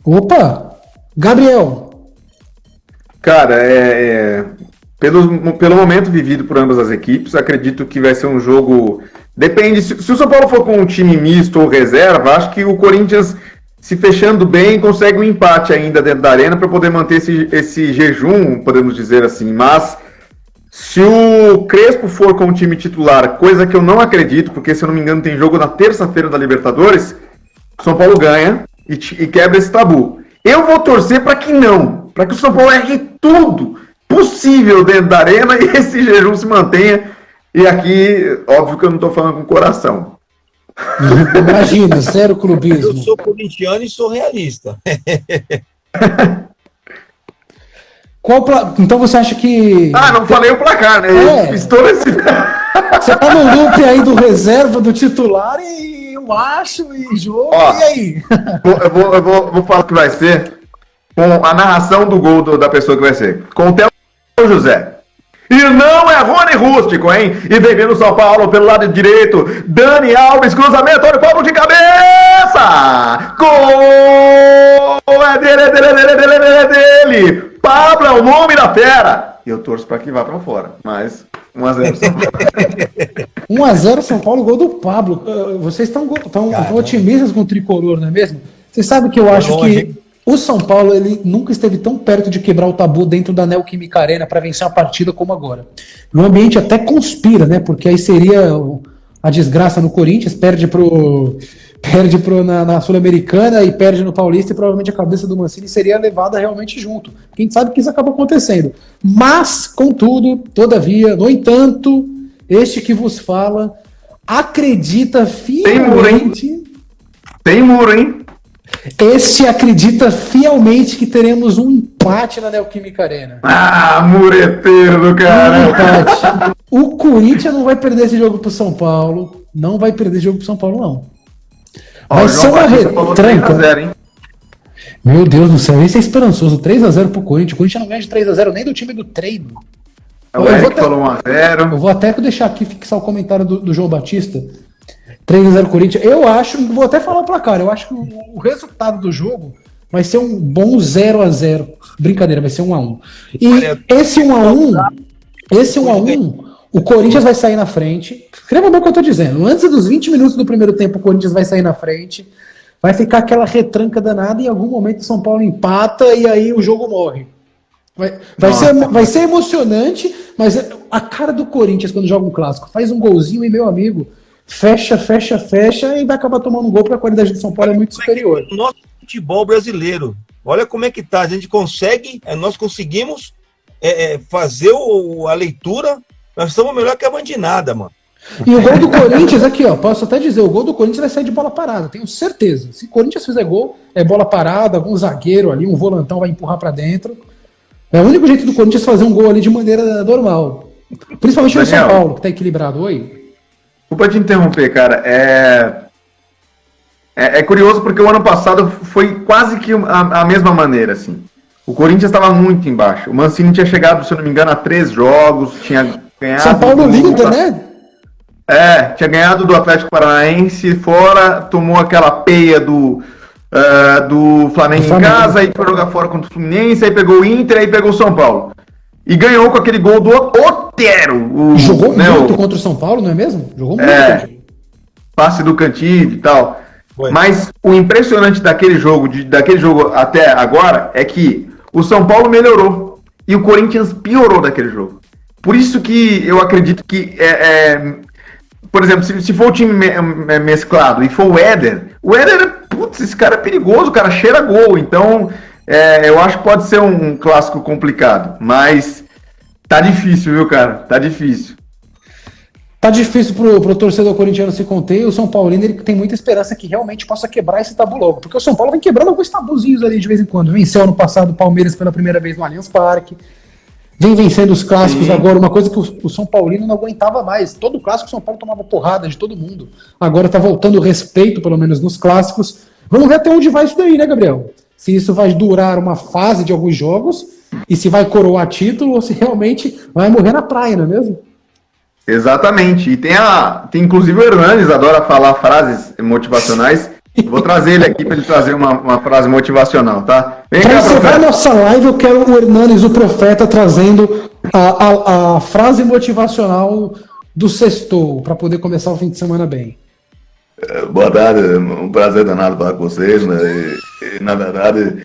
Opa! Gabriel. Cara, pelo momento vivido por ambas as equipes, acredito que vai ser um jogo... Depende, se o São Paulo for com um time misto ou reserva, acho que o Corinthians, se fechando bem, consegue um empate ainda dentro da arena para poder manter esse jejum, podemos dizer assim. Mas se o Crespo for com o time titular, coisa que eu não acredito, porque se eu não me engano tem jogo na terça-feira da Libertadores, o São Paulo ganha e quebra esse tabu. Eu vou torcer para que não, para que o São Paulo erre tudo possível dentro da arena e esse jejum se mantenha. E aqui, óbvio que eu não estou falando com coração. Imagina, zero clubismo. Eu sou corintiano e sou realista. Então você acha que... não falei o placar, né? Estou nesse... Você tá no loop aí do reserva, do titular e eu acho, e jogo, e aí? Eu vou falar o que vai ser com a narração do gol da pessoa que vai ser. Com o Theo José. E não é Rony Rústico, hein? E vem vindo São Paulo pelo lado direito. Dani Alves, cruzamento, olha o Pablo de cabeça! Gol! É dele! Pablo é o nome da fera! E eu torço para que vá para fora, mas 1-0 São Paulo. 1-0 São Paulo, gol do Pablo. Vocês estão otimistas com o tricolor, não é mesmo? Vocês sabem que eu acho que o São Paulo ele nunca esteve tão perto de quebrar o tabu dentro da Neoquímica Arena para vencer uma partida como agora. E o ambiente até conspira, né? Porque aí seria a desgraça no Corinthians, perde pro na Sul-Americana e perde no Paulista, e provavelmente a cabeça do Mancini seria levada realmente junto. Quem sabe que isso acaba acontecendo. Mas, contudo, todavia, no entanto, este que vos fala acredita fielmente... Tem muro, hein? Este acredita fielmente que teremos um empate na Neoquímica Arena. Ah, mureteiro do cara. O Corinthians não vai perder esse jogo pro São Paulo. Não vai perder esse jogo pro São Paulo, não. Vai ser uma retranca. 3x0, hein? Meu Deus do céu, esse é esperançoso. 3x0 pro Corinthians. O Corinthians não ganha de 3x0 nem do time do treino. O Eric falou 1x0. Eu vou até deixar aqui fixar o comentário do João Batista. 3x0 Corinthians. Eu acho, vou até falar o placar, eu acho que o resultado do jogo vai ser um bom 0x0. Brincadeira, vai ser 1x1. E esse 1x1, o Corinthians vai sair na frente. Escreva bem o que eu tô dizendo. Antes dos 20 minutos do primeiro tempo, o Corinthians vai sair na frente. Vai ficar aquela retranca danada e em algum momento o São Paulo empata e aí o jogo morre. Vai ser emocionante, mas a cara do Corinthians quando joga um clássico, faz um golzinho e, meu amigo, fecha e vai acabar tomando um gol porque a qualidade do São Paulo é muito superior. O nosso futebol brasileiro, olha como é que tá, a gente consegue, nós conseguimos fazer a leitura, nós estamos melhor que a bandinada, mano. E o gol do Corinthians, aqui ó, posso até dizer, o gol do Corinthians vai sair de bola parada, tenho certeza. Se o Corinthians fizer gol, é bola parada, algum zagueiro ali, um volantão vai empurrar pra dentro. É o único jeito do Corinthians fazer um gol ali de maneira normal. Principalmente no São Paulo, que tá equilibrado. Oi? Desculpa te interromper, cara. É curioso porque o ano passado foi quase que a mesma maneira, assim. O Corinthians estava muito embaixo. O Mancini tinha chegado, se eu não me engano, a 3 jogos, tinha ganhado... São Paulo líder, né? Tinha ganhado do Atlético Paranaense fora, tomou aquela peia do Flamengo em casa, aí foi jogar fora contra o Fluminense, aí pegou o Inter, aí pegou o São Paulo. E ganhou com aquele gol do Otero. Jogou muito contra o São Paulo, não é mesmo? Jogou muito. Passe do Cantillo e tal. Foi. Mas o impressionante daquele jogo até agora é que o São Paulo melhorou e o Corinthians piorou daquele jogo. Por isso que eu acredito que, por exemplo, se for o time mesclado e for o Éder, putz, esse cara é perigoso, o cara cheira gol, então... eu acho que pode ser um clássico complicado, mas tá difícil, viu, cara? Tá difícil. Tá difícil pro torcedor corintiano se conter, e o São Paulino ele tem muita esperança que realmente possa quebrar esse tabu logo, porque o São Paulo vem quebrando alguns tabuzinhos ali de vez em quando. Venceu ano passado o Palmeiras pela primeira vez no Allianz Parque, vem vencendo os clássicos. Sim. Agora, uma coisa que o São Paulino não aguentava mais. Todo clássico o São Paulo tomava porrada de todo mundo. Agora tá voltando o respeito, pelo menos nos clássicos. Vamos ver até onde vai isso daí, né, Gabriel? Se isso vai durar uma fase de alguns jogos, e se vai coroar título, ou se realmente vai morrer na praia, não é mesmo? Exatamente. E tem inclusive o Hernanes, adora falar frases motivacionais. Vou trazer ele aqui para ele trazer uma frase motivacional, tá? Vem para cá, encerrar nossa live, eu quero o Hernanes, o profeta, trazendo a frase motivacional do sextou, para poder começar o fim de semana bem. Boa tarde, um prazer danado falar com vocês, né? E, na verdade,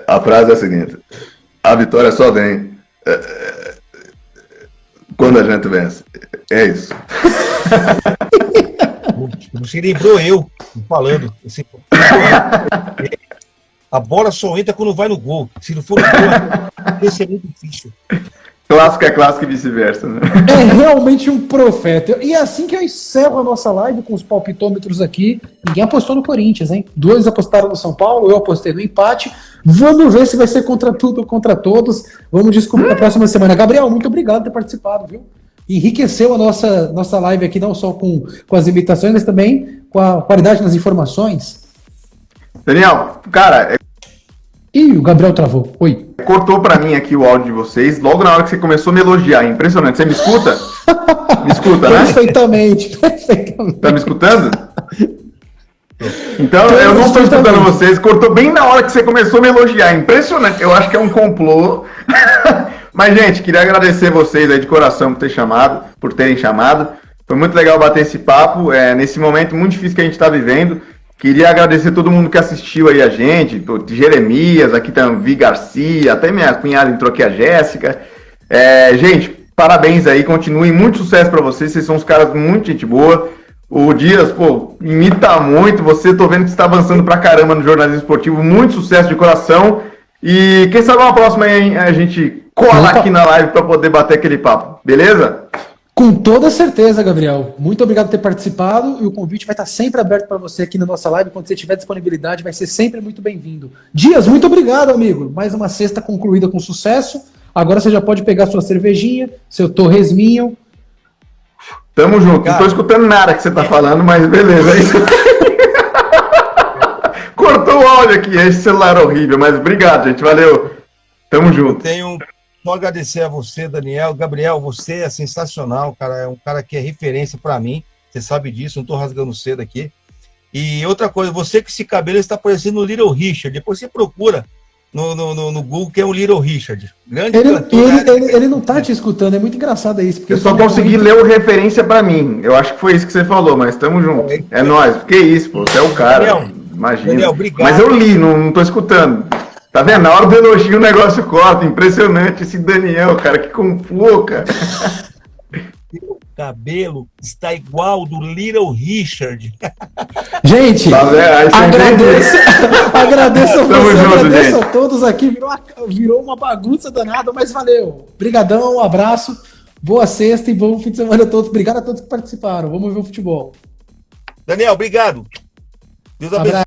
a frase é a seguinte: a vitória só vem quando a gente vence. É isso. Você lembrou eu falando. A bola só entra quando vai no gol. Se não for no gol, esse é muito difícil. Clássico é clássico e vice-versa, né? É realmente um profeta. E é assim que eu encerro a nossa live com os palpitômetros aqui. Ninguém apostou no Corinthians, hein? 2 apostaram no São Paulo, eu apostei no empate. Vamos ver se vai ser contra tudo ou contra todos. Vamos descobrir na próxima semana. Gabriel, muito obrigado por ter participado, viu? Enriqueceu a nossa live aqui, não só com as imitações, mas também com a qualidade nas informações. Daniel, cara... Ih, o Gabriel travou. Oi. Cortou pra mim aqui o áudio de vocês, logo na hora que você começou a me elogiar. Impressionante. Você me escuta? Me escuta, né? Perfeitamente. Tá me escutando? Então, eu não estou escutando vocês. Cortou bem na hora que você começou a me elogiar. Impressionante. Eu acho que é um complô. Mas, gente, queria agradecer vocês aí de coração por terem chamado. Foi muito legal bater esse papo. Nesse momento muito difícil que a gente está vivendo. Queria agradecer todo mundo que assistiu aí a gente, Jeremias, aqui também, Vi Garcia, até minha cunhada entrou aqui, a Jéssica. Gente, parabéns aí, continuem, muito sucesso para vocês são uns caras muito gente boa. O Dias, pô, imita muito. Você, tô vendo que você tá avançando pra caramba no jornalismo esportivo. Muito sucesso de coração. E quem sabe uma próxima aí a gente cola aqui na live pra poder bater aquele papo. Beleza? Com toda certeza, Gabriel. Muito obrigado por ter participado e o convite vai estar sempre aberto para você aqui na nossa live. Quando você tiver disponibilidade, vai ser sempre muito bem-vindo. Dias, muito obrigado, amigo. Mais uma sexta concluída com sucesso. Agora você já pode pegar sua cervejinha, seu torresminho. Tamo junto. Não tô escutando nada que você tá falando, mas beleza. É isso. Cortou o áudio aqui. Esse celular é horrível, mas obrigado, gente. Valeu. Tamo junto. Tenho só agradecer a você, Daniel. Gabriel, você é sensacional, cara. É um cara que é referência para mim. Você sabe disso, não tô rasgando cedo aqui. E outra coisa, você com esse cabelo está parecendo o Little Richard. Depois você procura no Google que é o Little Richard. Grande cantor. Ele não tá te escutando, é muito engraçado isso. Porque Eu só consegui ler o referência pra mim. Eu acho que foi isso que você falou, mas tamo junto. É nóis. Que isso, pô. Você é o cara. Daniel, Imagina. Daniel, obrigado. Mas eu li, não tô escutando. Tá vendo? Na hora do elogio o negócio corta. Impressionante esse Daniel, cara. Que complô, cara. O cabelo está igual do Little Richard. Gente, Tá vendo? agradeço a Tamo você, junto, agradeço gente. a todos aqui. Virou uma bagunça danada, mas valeu. Obrigadão, um abraço, boa sexta e bom fim de semana a todos. Obrigado a todos que participaram. Vamos ver o futebol. Daniel, obrigado. Deus abençoe. Abraço.